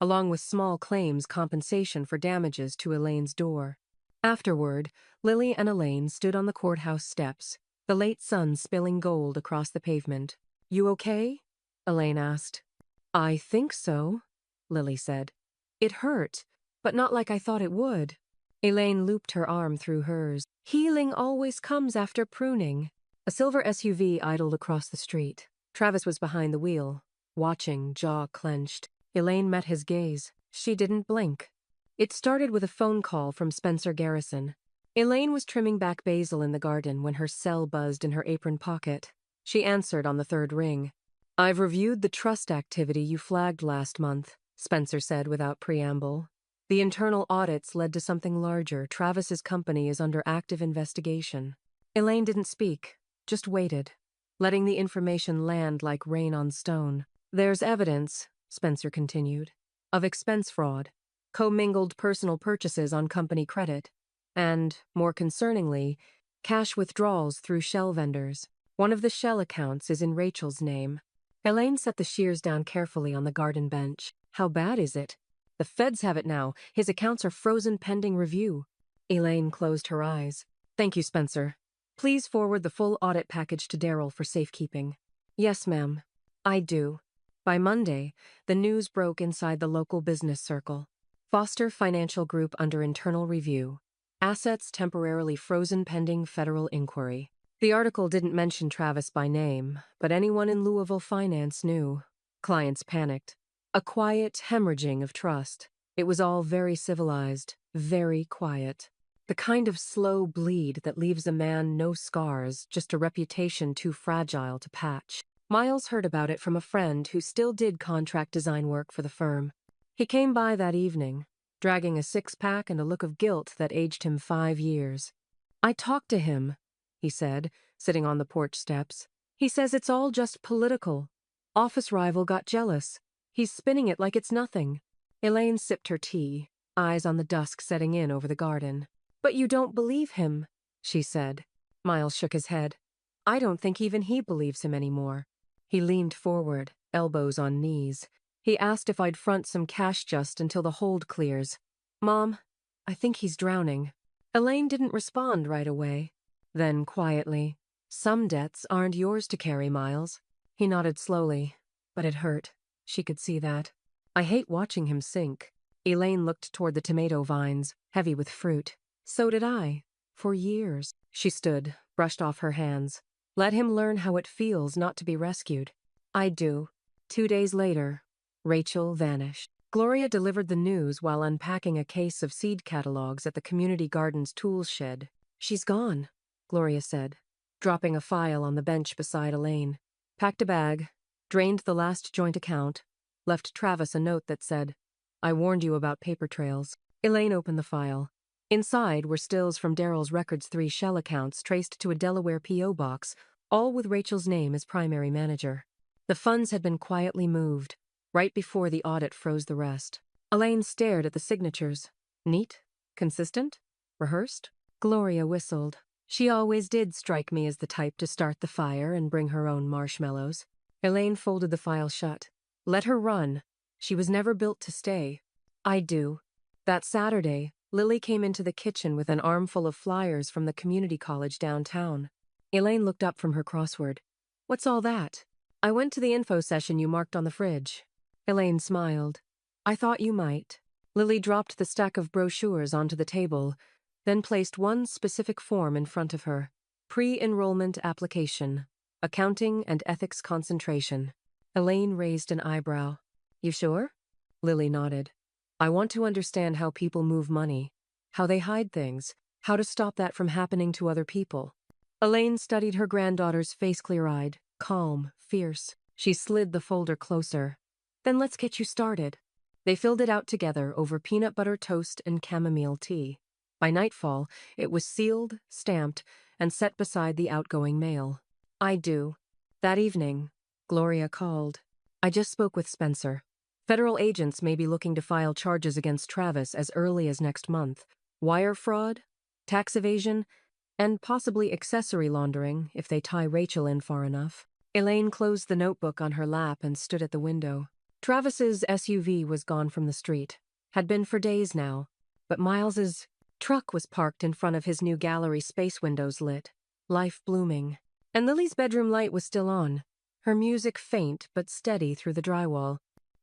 along with small claims compensation for damages to Elaine's door. Afterward, Lily and Elaine stood on the courthouse steps, the late sun spilling gold across the pavement. "You okay?" Elaine asked. "I think so," Lily said. "It hurt, but not like I thought it would." Elaine looped her arm through hers. "Healing always comes after pruning." A silver SUV idled across the street. Travis was behind the wheel, watching, jaw clenched. Elaine met his gaze. She didn't blink. It started with a phone call from Spencer Garrison. Elaine was trimming back basil in the garden when her cell buzzed in her apron pocket. She answered on the third ring. "I've reviewed the trust activity you flagged last month," Spencer said without preamble. "The internal audits led to something larger. Travis's company is under active investigation." Elaine didn't speak, just waited, letting the information land like rain on stone. "There's evidence," Spencer continued, "of expense fraud, commingled personal purchases on company credit, and, more concerningly, cash withdrawals through shell vendors. One of the shell accounts is in Rachel's name." Elaine set the shears down carefully on the garden bench. "How bad is it?" "The feds have it now. His accounts are frozen pending review." Elaine closed her eyes. "Thank you, Spencer. Please forward the full audit package to Daryl for safekeeping." "Yes, ma'am. I do." By Monday, the news broke inside the local business circle. Foster Financial Group under internal review. Assets temporarily frozen pending federal inquiry. The article didn't mention Travis by name, but anyone in Louisville finance knew. Clients panicked. A quiet hemorrhaging of trust. It was all very civilized, very quiet. The kind of slow bleed that leaves a man no scars, just a reputation too fragile to patch. Miles heard about it from a friend who still did contract design work for the firm. He came by that evening, dragging a six-pack and a look of guilt that aged him 5 years. "I talked to him," he said, sitting on the porch steps. "He says it's all just political. Office rival got jealous. He's spinning it like it's nothing." Elaine sipped her tea, eyes on the dusk setting in over the garden. "But you don't believe him," she said. Miles shook his head. "I don't think even he believes him anymore." He leaned forward, elbows on knees. He asked if I'd front some cash just until the hold clears. "Mom, I think he's drowning." Elaine didn't respond right away. Then, quietly, "Some debts aren't yours to carry, Miles." He nodded slowly, but it hurt. She could see that. "I hate watching him sink." Elaine looked toward the tomato vines, heavy with fruit. "So did I. For years. She stood, brushed off her hands. Let him learn how it feels not to be rescued. I do. 2 days later, Rachel vanished. Gloria delivered the news while unpacking a case of seed catalogs at the community garden's tools shed. She's gone, Gloria said, dropping a file on the bench beside Elaine. Packed a bag, drained the last joint account, left Travis a note that said, I warned you about paper trails. Elaine opened the file. Inside were stills from Daryl's Records 3 shell accounts traced to a Delaware P.O. box, all with Rachel's name as primary manager. The funds had been quietly moved, right before the audit froze the rest. Elaine stared at the signatures. Neat? Consistent? Rehearsed? Gloria whistled. She always did strike me as the type to start the fire and bring her own marshmallows. Elaine folded the file shut. Let her run. She was never built to stay. I do. That Saturday, Lily came into the kitchen with an armful of flyers from the community college downtown. Elaine looked up from her crossword. What's all that? I went to the info session you marked on the fridge. Elaine smiled. I thought you might. Lily dropped the stack of brochures onto the table, then placed one specific form in front of her. Pre-enrollment application. Accounting and ethics concentration. Elaine raised an eyebrow. You sure? Lily nodded. I want to understand how people move money, how they hide things, how to stop that from happening to other people. Elaine studied her granddaughter's face clear-eyed, calm, fierce. She slid the folder closer. Then let's get you started. They filled it out together over peanut butter toast and chamomile tea. By nightfall, it was sealed, stamped, and set beside the outgoing mail. I do. That evening, Gloria called. I just spoke with Spencer. Federal agents may be looking to file charges against Travis as early as next month. Wire fraud, tax evasion, and possibly accessory laundering if they tie Rachel in far enough. Elaine closed the notebook on her lap and stood at the window. Travis's SUV was gone from the street. Had been for days now. But Miles's truck was parked in front of his new gallery, space windows lit, life blooming. And Lily's bedroom light was still on, her music faint but steady through the drywall.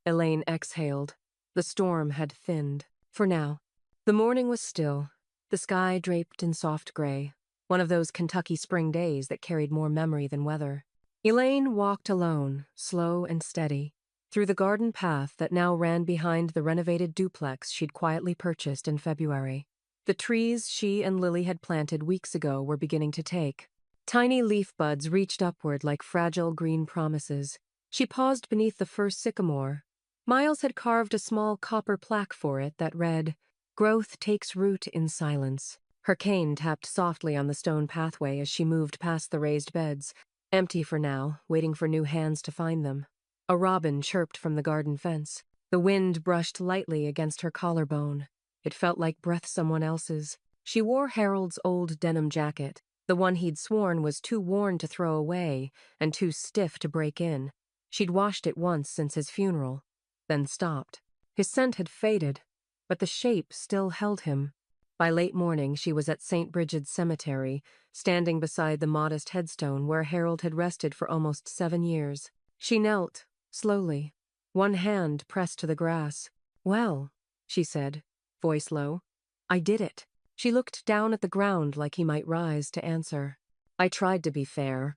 Elaine exhaled. The storm had thinned. For now. The morning was still, the sky draped in soft gray, one of those Kentucky spring days that carried more memory than weather. Elaine walked alone, slow and steady, through the garden path that now ran behind the renovated duplex she'd quietly purchased in February. The trees she and Lily had planted weeks ago were beginning to take. Tiny leaf buds reached upward like fragile green promises. She paused beneath the first sycamore. Miles had carved a small copper plaque for it that read, Growth takes root in silence. Her cane tapped softly on the stone pathway as she moved past the raised beds, empty for now, waiting for new hands to find them. A robin chirped from the garden fence. The wind brushed lightly against her collarbone. It felt like breath someone else's. She wore Harold's old denim jacket, the one he'd sworn was too worn to throw away and too stiff to break in. She'd washed it once since his funeral, then stopped. His scent had faded, but the shape still held him. By late morning, she was at St. Bridget's Cemetery, standing beside the modest headstone where Harold had rested for almost 7 years. She knelt, slowly, one hand pressed to the grass. Well, she said, voice low, I did it. She looked down at the ground like he might rise to answer. I tried to be fair.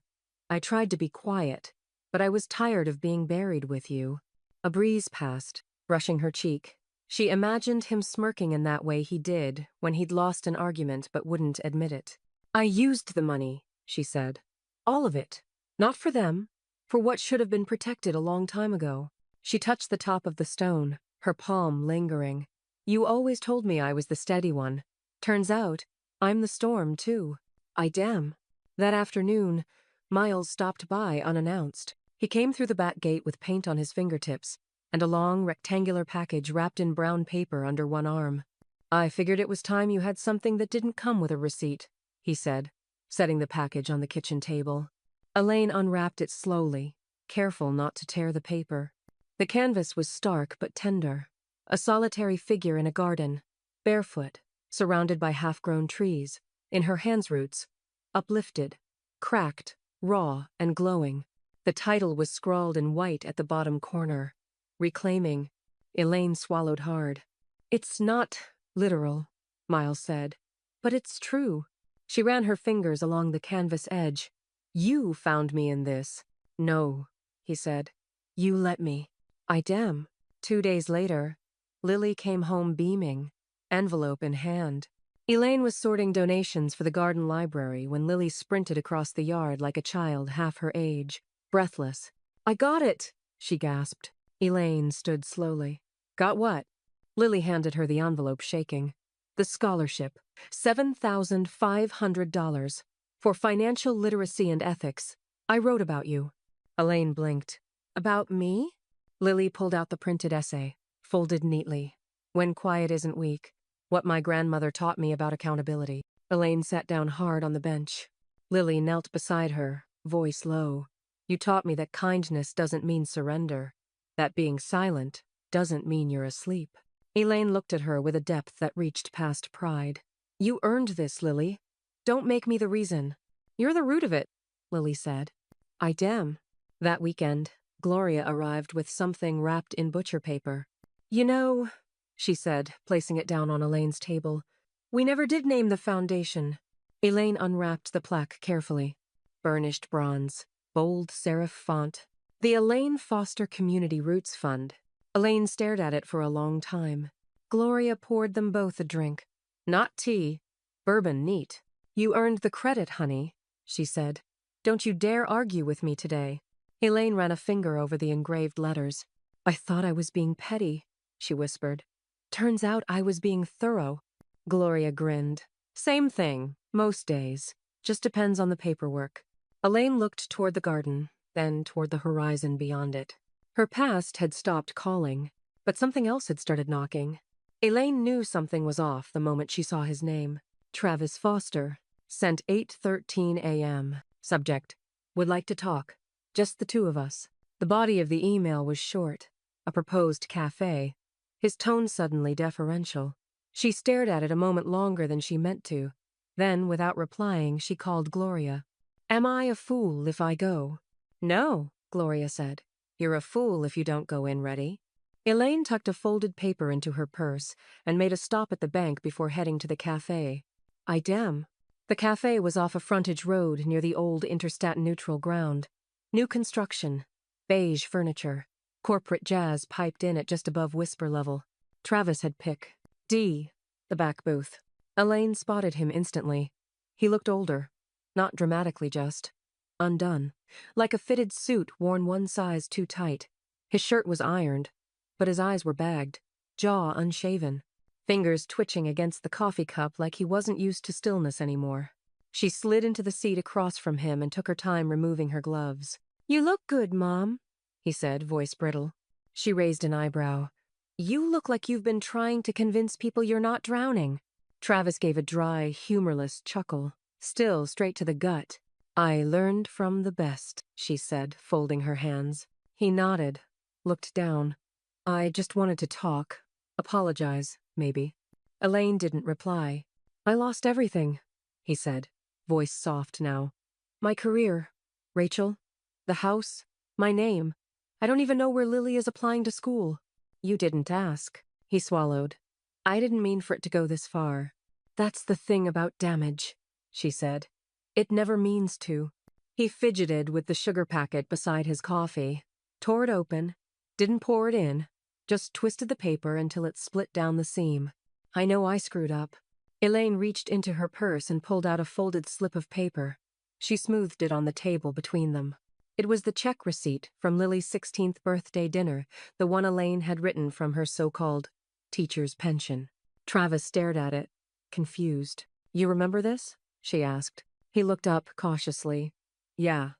I tried to be quiet, but I was tired of being buried with you. A breeze passed, brushing her cheek. She imagined him smirking in that way he did when he'd lost an argument but wouldn't admit it. I used the money, she said. All of it. Not for them. For what should have been protected a long time ago. She touched the top of the stone, her palm lingering. You always told me I was the steady one. Turns out, I'm the storm, too. I damn. That afternoon, Miles stopped by unannounced. He came through the back gate with paint on his fingertips, and a long, rectangular package wrapped in brown paper under one arm. I figured it was time you had something that didn't come with a receipt, he said, setting the package on the kitchen table. Elaine unwrapped it slowly, careful not to tear the paper. The canvas was stark but tender. A solitary figure in a garden, barefoot, surrounded by half-grown trees, in her hands roots, uplifted, cracked, raw, and glowing. The title was scrawled in white at the bottom corner. Reclaiming. Elaine swallowed hard. It's not literal, Miles said, but it's true. She ran her fingers along the canvas edge. You found me in this. No, he said. You let me. I damn. 2 days later, Lily came home beaming, envelope in hand. Elaine was sorting donations for the garden library when Lily sprinted across the yard like a child half her age, breathless. I got it, she gasped. Elaine stood slowly. Got what? Lily handed her the envelope, shaking. The scholarship, $7,500, for financial literacy and ethics. I wrote about you. Elaine blinked. About me? Lily pulled out the printed essay, folded neatly. When quiet isn't weak. What my grandmother taught me about accountability. Elaine sat down hard on the bench. Lily knelt beside her, voice low. You taught me that kindness doesn't mean surrender, that being silent doesn't mean you're asleep. Elaine looked at her with a depth that reached past pride. You earned this, Lily. Don't make me the reason. You're the root of it, Lily said. I damn. That weekend, Gloria arrived with something wrapped in butcher paper. You know, she said, placing it down on Elaine's table, we never did name the foundation. Elaine unwrapped the plaque carefully. Burnished bronze, bold serif font. The Elaine Foster Community Roots Fund. Elaine stared at it for a long time. Gloria poured them both a drink. Not tea. Bourbon neat. You earned the credit, honey, she said. Don't you dare argue with me today. Elaine ran a finger over the engraved letters. I thought I was being petty, she whispered. Turns out I was being thorough. Gloria grinned. Same thing, most days. Just depends on the paperwork. Elaine looked toward the garden, then toward the horizon beyond it. Her past had stopped calling, but something else had started knocking. Elaine knew something was off the moment she saw his name. Travis Foster. Sent 8:13 a.m. Subject. Would like to talk. Just the two of us. The body of the email was short. A proposed cafe. His tone suddenly deferential. She stared at it a moment longer than she meant to. Then, without replying, she called Gloria. Am I a fool if I go? No, Gloria said. You're a fool if you don't go in ready. Elaine tucked a folded paper into her purse and made a stop at the bank before heading to the cafe. I damn. The cafe was off a frontage road near the old Interstat Neutral ground. New construction. Beige furniture. Corporate jazz piped in at just above whisper level. Travis had pick. D. The back booth. Elaine spotted him instantly. He looked older. Not dramatically just. Undone. Like a fitted suit worn one size too tight. His shirt was ironed, but his eyes were bagged. Jaw unshaven. Fingers twitching against the coffee cup like he wasn't used to stillness anymore. She slid into the seat across from him and took her time removing her gloves. You look good, Mom, he said, voice brittle. She raised an eyebrow. You look like you've been trying to convince people you're not drowning. Travis gave a dry, humorless chuckle, still straight to the gut. I learned from the best, she said, folding her hands. He nodded, looked down. I just wanted to talk. Apologize, maybe. Elaine didn't reply. I lost everything, he said, voice soft now. My career, Rachel, the house, my name. I don't even know where Lily is applying to school. You didn't ask, he swallowed. I didn't mean for it to go this far. That's the thing about damage, she said. It never means to. He fidgeted with the sugar packet beside his coffee, tore it open, didn't pour it in, just twisted the paper until it split down the seam. I know I screwed up. Elaine reached into her purse and pulled out a folded slip of paper. She smoothed it on the table between them. It was the check receipt from Lily's 16th birthday dinner, the one Elaine had written from her so-called teacher's pension. Travis stared at it, confused. You remember this? She asked. He looked up cautiously. Yeah.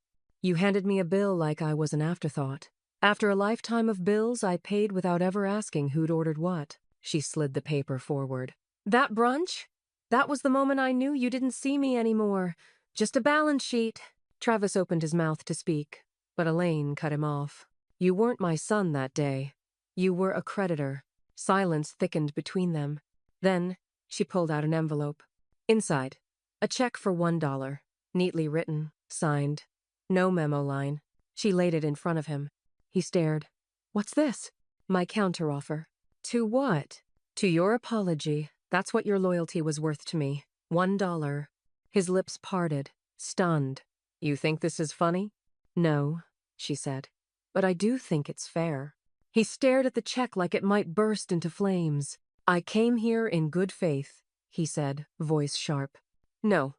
You handed me a bill like I was an afterthought. After a lifetime of bills, I paid without ever asking who'd ordered what. She slid the paper forward. That brunch? That was the moment I knew you didn't see me anymore. Just a balance sheet. Travis opened his mouth to speak, but Elaine cut him off. You weren't my son that day. You were a creditor. Silence thickened between them. Then, she pulled out an envelope. Inside, a check for $1, neatly written, signed. No memo line. She laid it in front of him. He stared. What's this? My counteroffer. To what? To your apology. That's what your loyalty was worth to me. $1. His lips parted, stunned. "You think this is funny?" "No," she said. "But I do think it's fair." He stared at the check like it might burst into flames. "I came here in good faith," he said, voice sharp. "No,"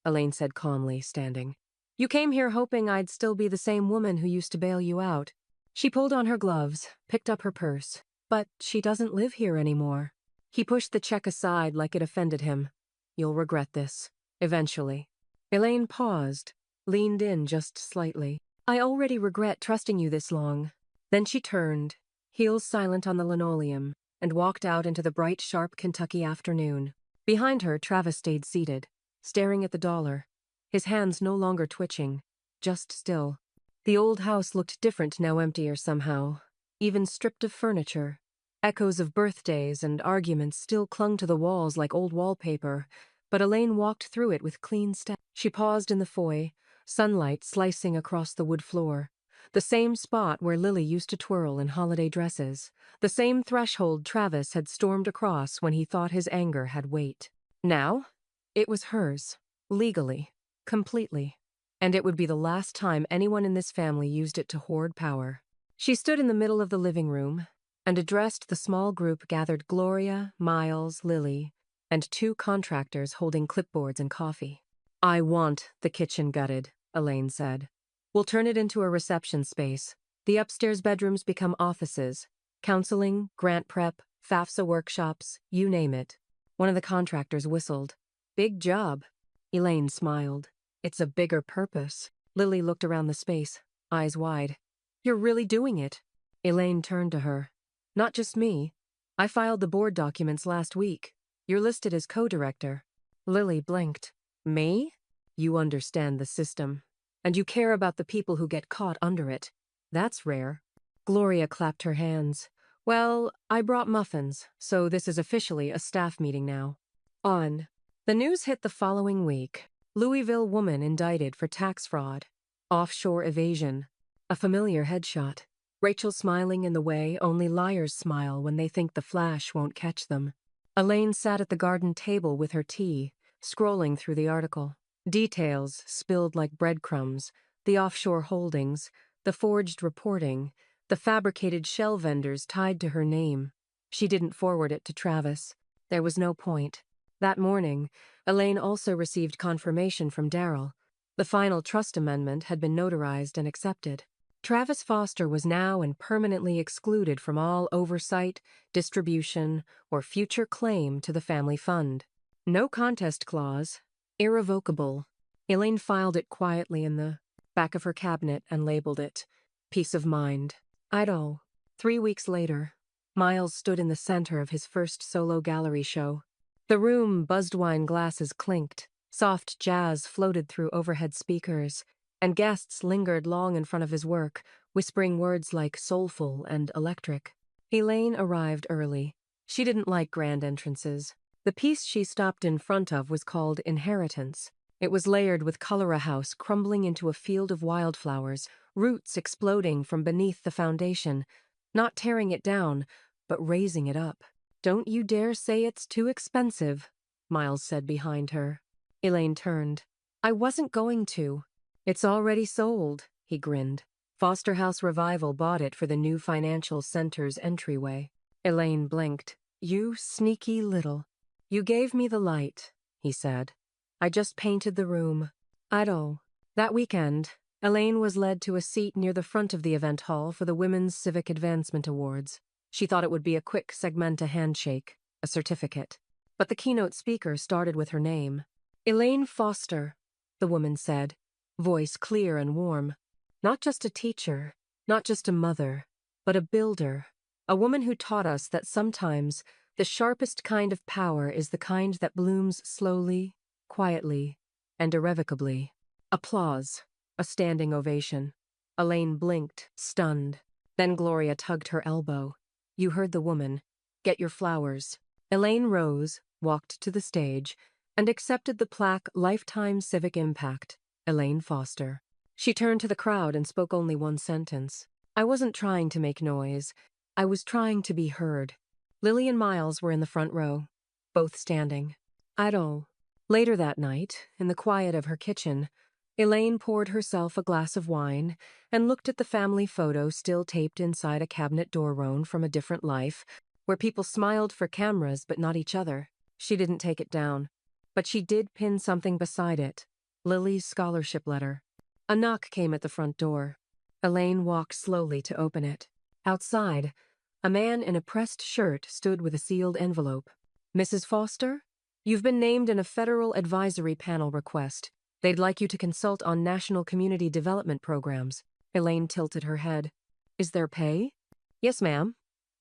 Elaine said calmly, standing. "You came here hoping I'd still be the same woman who used to bail you out." She pulled on her gloves, picked up her purse. "But she doesn't live here anymore." He pushed the check aside like it offended him. "You'll regret this. Eventually." Elaine paused, leaned in just slightly. "I already regret trusting you this long." Then she turned, heels silent on the linoleum, and walked out into the bright, sharp Kentucky afternoon. Behind her, Travis stayed seated, staring at the dollar, his hands no longer twitching, just still. The old house looked different now, emptier somehow, even stripped of furniture. Echoes of birthdays and arguments still clung to the walls like old wallpaper, but Elaine walked through it with clean steps. She paused in the foyer, sunlight slicing across the wood floor. The same spot where Lily used to twirl in holiday dresses. The same threshold Travis had stormed across when he thought his anger had weight. Now, it was hers, legally, completely. And it would be the last time anyone in this family used it to hoard power. She stood in the middle of the living room and addressed the small group gathered: Gloria, Miles, Lily, and 2 contractors holding clipboards and coffee. "I want the kitchen gutted," Elaine said. "We'll turn it into a reception space. The upstairs bedrooms become offices. Counseling, grant prep, FAFSA workshops, you name it." One of the contractors whistled. "Big job." Elaine smiled. "It's a bigger purpose." Lily looked around the space, eyes wide. "You're really doing it." Elaine turned to her. "Not just me. I filed the board documents last week. You're listed as co-director." Lily blinked. "Me?" "You understand the system. And you care about the people who get caught under it. That's rare." Gloria clapped her hands. "Well, I brought muffins, so this is officially a staff meeting now." On. The news hit the following week. Louisville woman indicted for tax fraud. Offshore evasion. A familiar headshot. Rachel smiling in the way only liars smile when they think the flash won't catch them. Elaine sat at the garden table with her tea, scrolling through the article. Details spilled like breadcrumbs, the offshore holdings, the forged reporting, the fabricated shell vendors tied to her name. She didn't forward it to Travis. There was no point. That morning, Elaine also received confirmation from Darryl. The final trust amendment had been notarized and accepted. Travis Foster was now and permanently excluded from all oversight, distribution, or future claim to the family fund. No contest clause. Irrevocable. Elaine filed it quietly in the back of her cabinet and labeled it Peace of Mind. Idaho. 3 weeks later, Miles stood in the center of his first solo gallery show. The room, buzzed wine glasses clinked, soft jazz floated through overhead speakers, and guests lingered long in front of his work, whispering words like soulful and electric. Elaine arrived early. She didn't like grand entrances. The piece she stopped in front of was called Inheritance. It was layered with color, a house crumbling into a field of wildflowers, roots exploding from beneath the foundation, not tearing it down, but raising it up. "Don't you dare say it's too expensive," Miles said behind her. Elaine turned. "I wasn't going to." "It's already sold," he grinned. Foster House Revival bought it for the new financial center's entryway. Elaine blinked. "You sneaky little." "You gave me the light," he said. "I just painted the room." Idaho. That weekend, Elaine was led to a seat near the front of the event hall for the Women's Civic Advancement Awards. She thought it would be a quick segmenta handshake, a certificate. But the keynote speaker started with her name. "Elaine Foster," the woman said, voice clear and warm. "Not just a teacher, not just a mother, but a builder. A woman who taught us that sometimes the sharpest kind of power is the kind that blooms slowly, quietly, and irrevocably." Applause. A standing ovation. Elaine blinked, stunned. Then Gloria tugged her elbow. "You heard the woman. Get your flowers." Elaine rose, walked to the stage, and accepted the plaque Lifetime Civic Impact, Elaine Foster. She turned to the crowd and spoke only one sentence. "I wasn't trying to make noise. I was trying to be heard." Lily and Miles were in the front row, both standing. "Idaho." Later that night, in the quiet of her kitchen, Elaine poured herself a glass of wine and looked at the family photo still taped inside a cabinet door from a different life, where people smiled for cameras but not each other. She didn't take it down, but she did pin something beside it, Lily's scholarship letter. A knock came at the front door. Elaine walked slowly to open it. Outside, a man in a pressed shirt stood with a sealed envelope. "Mrs. Foster? You've been named in a federal advisory panel request. They'd like you to consult on national community development programs." Elaine tilted her head. "Is there pay?" "Yes, ma'am.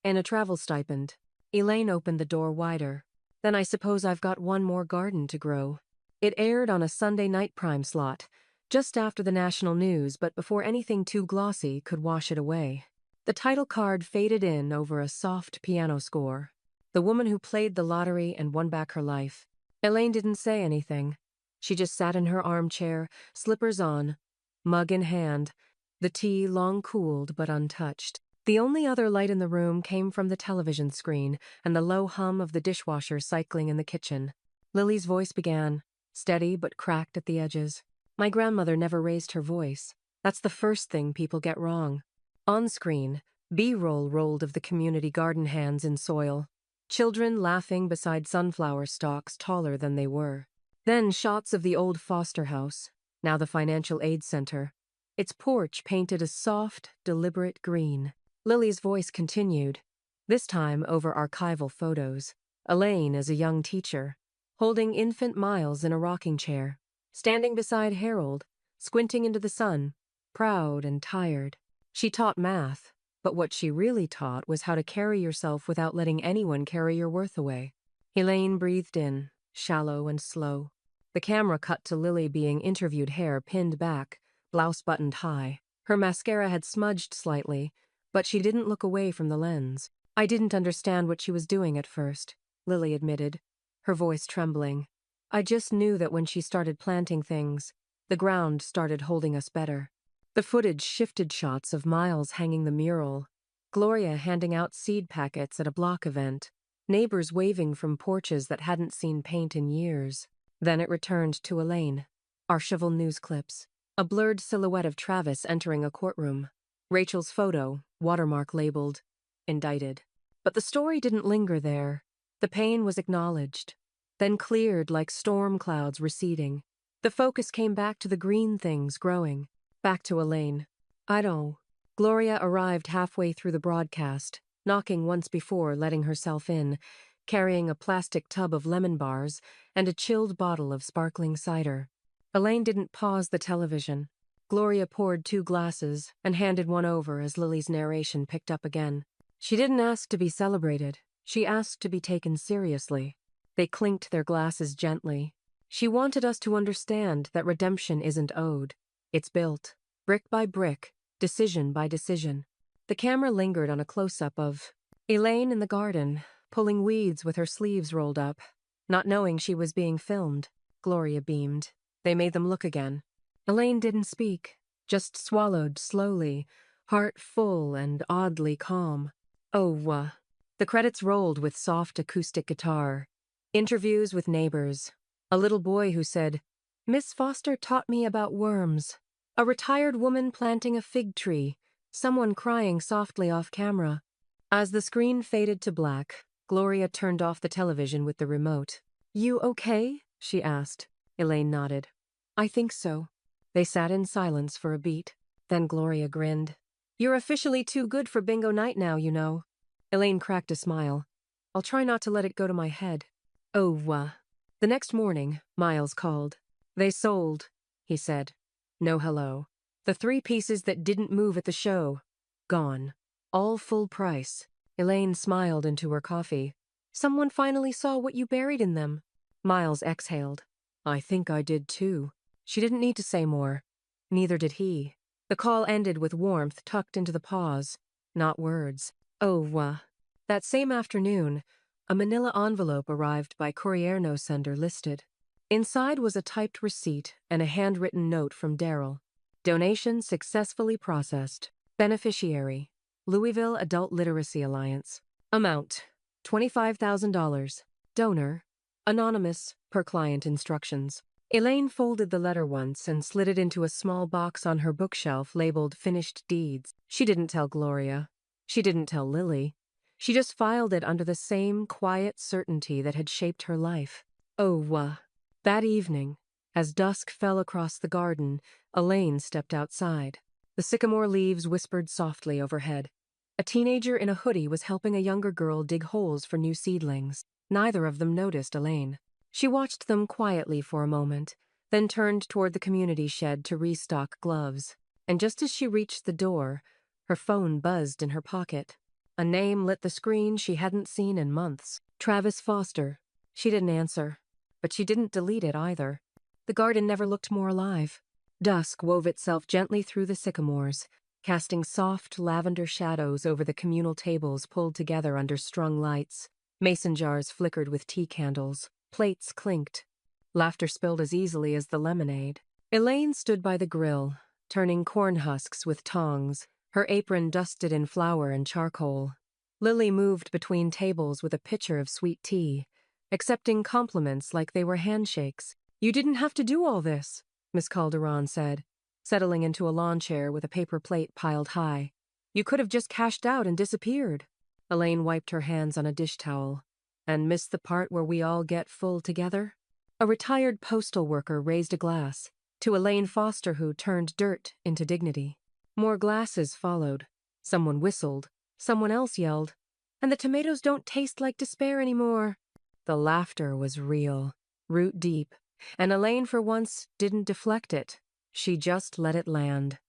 And a travel stipend." Elaine opened the door wider. "Then I suppose I've got one more garden to grow." It aired on a Sunday night prime slot, just after the national news but before anything too glossy could wash it away. The title card faded in over a soft piano score. "The woman who played the lottery and won back her life." Elaine didn't say anything. She just sat in her armchair, slippers on, mug in hand, the tea long cooled but untouched. The only other light in the room came from the television screen and the low hum of the dishwasher cycling in the kitchen. Lily's voice began, steady but cracked at the edges. "My grandmother never raised her voice. That's the first thing people get wrong." On screen, B-roll rolled of the community garden hands in soil. Children laughing beside sunflower stalks taller than they were. Then shots of the old Foster house, now the financial aid center. Its porch painted a soft, deliberate green. Lily's voice continued, this time over archival photos. Elaine as a young teacher, holding infant Miles in a rocking chair, standing beside Harold, squinting into the sun, proud and tired. She taught math, but what she really taught was how to carry yourself without letting anyone carry your worth away. Elaine breathed in, shallow and slow. The camera cut to Lily being interviewed, hair pinned back, blouse buttoned high. Her mascara had smudged slightly, but she didn't look away from the lens. "I didn't understand what she was doing at first," Lily admitted, her voice trembling. "I just knew that when she started planting things, the ground started holding us better." The footage shifted shots of Miles hanging the mural, Gloria handing out seed packets at a block event, neighbors waving from porches that hadn't seen paint in years. Then it returned to Elaine. Archival news clips. A blurred silhouette of Travis entering a courtroom. Rachel's photo, watermark labeled, indicted. But the story didn't linger there. The pain was acknowledged, then cleared like storm clouds receding. The focus came back to the green things growing, back to Elaine. "I don't." Gloria arrived halfway through the broadcast, knocking once before, letting herself in, carrying a plastic tub of lemon bars and a chilled bottle of sparkling cider. Elaine didn't pause the television. Gloria poured 2 glasses and handed one over as Lily's narration picked up again. She didn't ask to be celebrated. She asked to be taken seriously. They clinked their glasses gently. She wanted us to understand that redemption isn't owed. It's built, brick by brick, decision by decision. The camera lingered on a close-up of Elaine in the garden, pulling weeds with her sleeves rolled up. Not knowing she was being filmed, Gloria beamed. They made them look again. Elaine didn't speak, just swallowed slowly, heart full and oddly calm. The credits rolled with soft acoustic guitar. Interviews with neighbors. A little boy who said, "Miss Foster taught me about worms." A retired woman planting a fig tree. Someone crying softly off camera. As the screen faded to black, Gloria turned off the television with the remote. "You okay?" she asked. Elaine nodded. "I think so." They sat in silence for a beat. Then Gloria grinned. "You're officially too good for bingo night now, you know." Elaine cracked a smile. "I'll try not to let it go to my head." The next morning, Miles called. "They sold," he said. No hello. The 3 pieces that didn't move at the show. Gone. All full price. Elaine smiled into her coffee. "Someone finally saw what you buried in them." Miles exhaled. "I think I did too." She didn't need to say more. Neither did he. The call ended with warmth tucked into the pause, not words. That same afternoon, a manila envelope arrived by courier no sender listed. Inside was a typed receipt and a handwritten note from Daryl. Donation successfully processed. Beneficiary, Louisville Adult Literacy Alliance. Amount, $25,000. Donor, Anonymous, per client instructions. Elaine folded the letter once and slid it into a small box on her bookshelf labeled Finished Deeds. She didn't tell Gloria. She didn't tell Lily. She just filed it under the same quiet certainty that had shaped her life. That evening, as dusk fell across the garden, Elaine stepped outside. The sycamore leaves whispered softly overhead. A teenager in a hoodie was helping a younger girl dig holes for new seedlings. Neither of them noticed Elaine. She watched them quietly for a moment, then turned toward the community shed to restock gloves. And just as she reached the door, her phone buzzed in her pocket. A name lit the screen she hadn't seen in months. Travis Foster. She didn't answer, but she didn't delete it either. The garden never looked more alive. Dusk wove itself gently through the sycamores, casting soft lavender shadows over the communal tables pulled together under strung lights. Mason jars flickered with tea candles. Plates clinked. Laughter spilled as easily as the lemonade. Elaine stood by the grill, turning corn husks with tongs, her apron dusted in flour and charcoal. Lily moved between tables with a pitcher of sweet tea, accepting compliments like they were handshakes. "You didn't have to do all this," Miss Calderon said, settling into a lawn chair with a paper plate piled high. "You could have just cashed out and disappeared." Elaine wiped her hands on a dish towel. "And missed the part where we all get full together?" A retired postal worker raised a glass to Elaine Foster, who turned dirt into dignity. More glasses followed. Someone whistled. Someone else yelled, "And the tomatoes don't taste like despair anymore." The laughter was real, root deep, and Elaine for once didn't deflect it. She just let it land.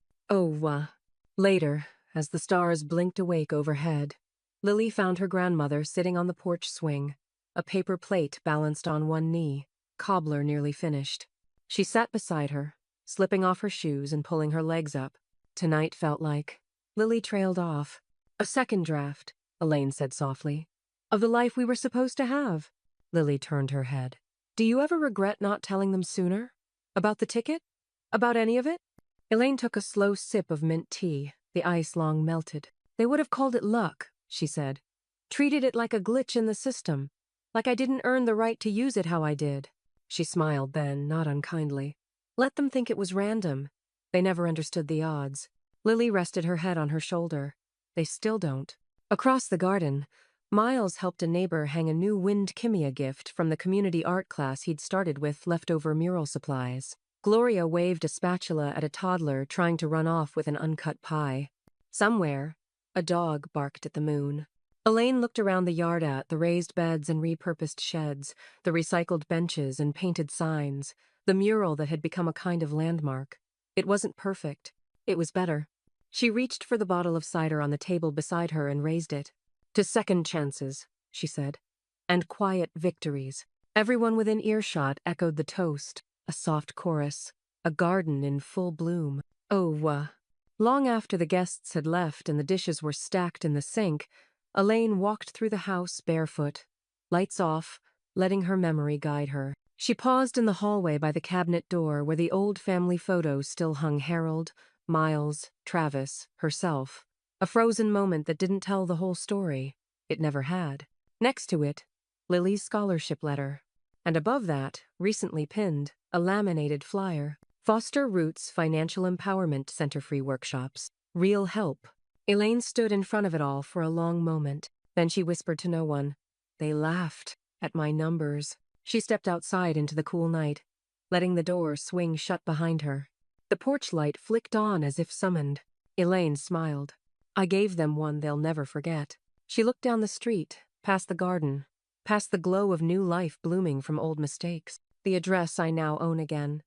Later, as the stars blinked awake overhead, Lily found her grandmother sitting on the porch swing, a paper plate balanced on one knee, cobbler nearly finished. She sat beside her, slipping off her shoes and pulling her legs up. Tonight felt like. Lily trailed off. "A second draft," Elaine said softly. "Of the life we were supposed to have." Lily turned her head. "Do you ever regret not telling them sooner? About the ticket? About any of it?" Elaine took a slow sip of mint tea, the ice long melted. "They would have called it luck," she said. "Treated it like a glitch in the system, like I didn't earn the right to use it how I did." She smiled then, not unkindly. "Let them think it was random. They never understood the odds." Lily rested her head on her shoulder. "They still don't." Across the garden, Miles helped a neighbor hang a new wind kimia gift from the community art class he'd started with leftover mural supplies. Gloria waved a spatula at a toddler trying to run off with an uncut pie. Somewhere, a dog barked at the moon. Elaine looked around the yard at the raised beds and repurposed sheds, the recycled benches and painted signs, the mural that had become a kind of landmark. It wasn't perfect. It was better. She reached for the bottle of cider on the table beside her and raised it. "To second chances," she said. "And quiet victories." Everyone within earshot echoed the toast, a soft chorus, a garden in full bloom. Long after the guests had left and the dishes were stacked in the sink, Elaine walked through the house barefoot, lights off, letting her memory guide her. She paused in the hallway by the cabinet door where the old family photos still hung: Harold, Miles, Travis, herself. A frozen moment that didn't tell the whole story. It never had. Next to it, Lily's scholarship letter. And above that, recently pinned, a laminated flyer. Foster Roots Financial Empowerment Center free workshops. Real help. Elaine stood in front of it all for a long moment. Then she whispered to no one. "They laughed at my numbers." She stepped outside into the cool night, letting the door swing shut behind her. The porch light flicked on as if summoned. Elaine smiled. "I gave them one they'll never forget." She looked down the street, past the garden, past the glow of new life blooming from old mistakes. "The address I now own again.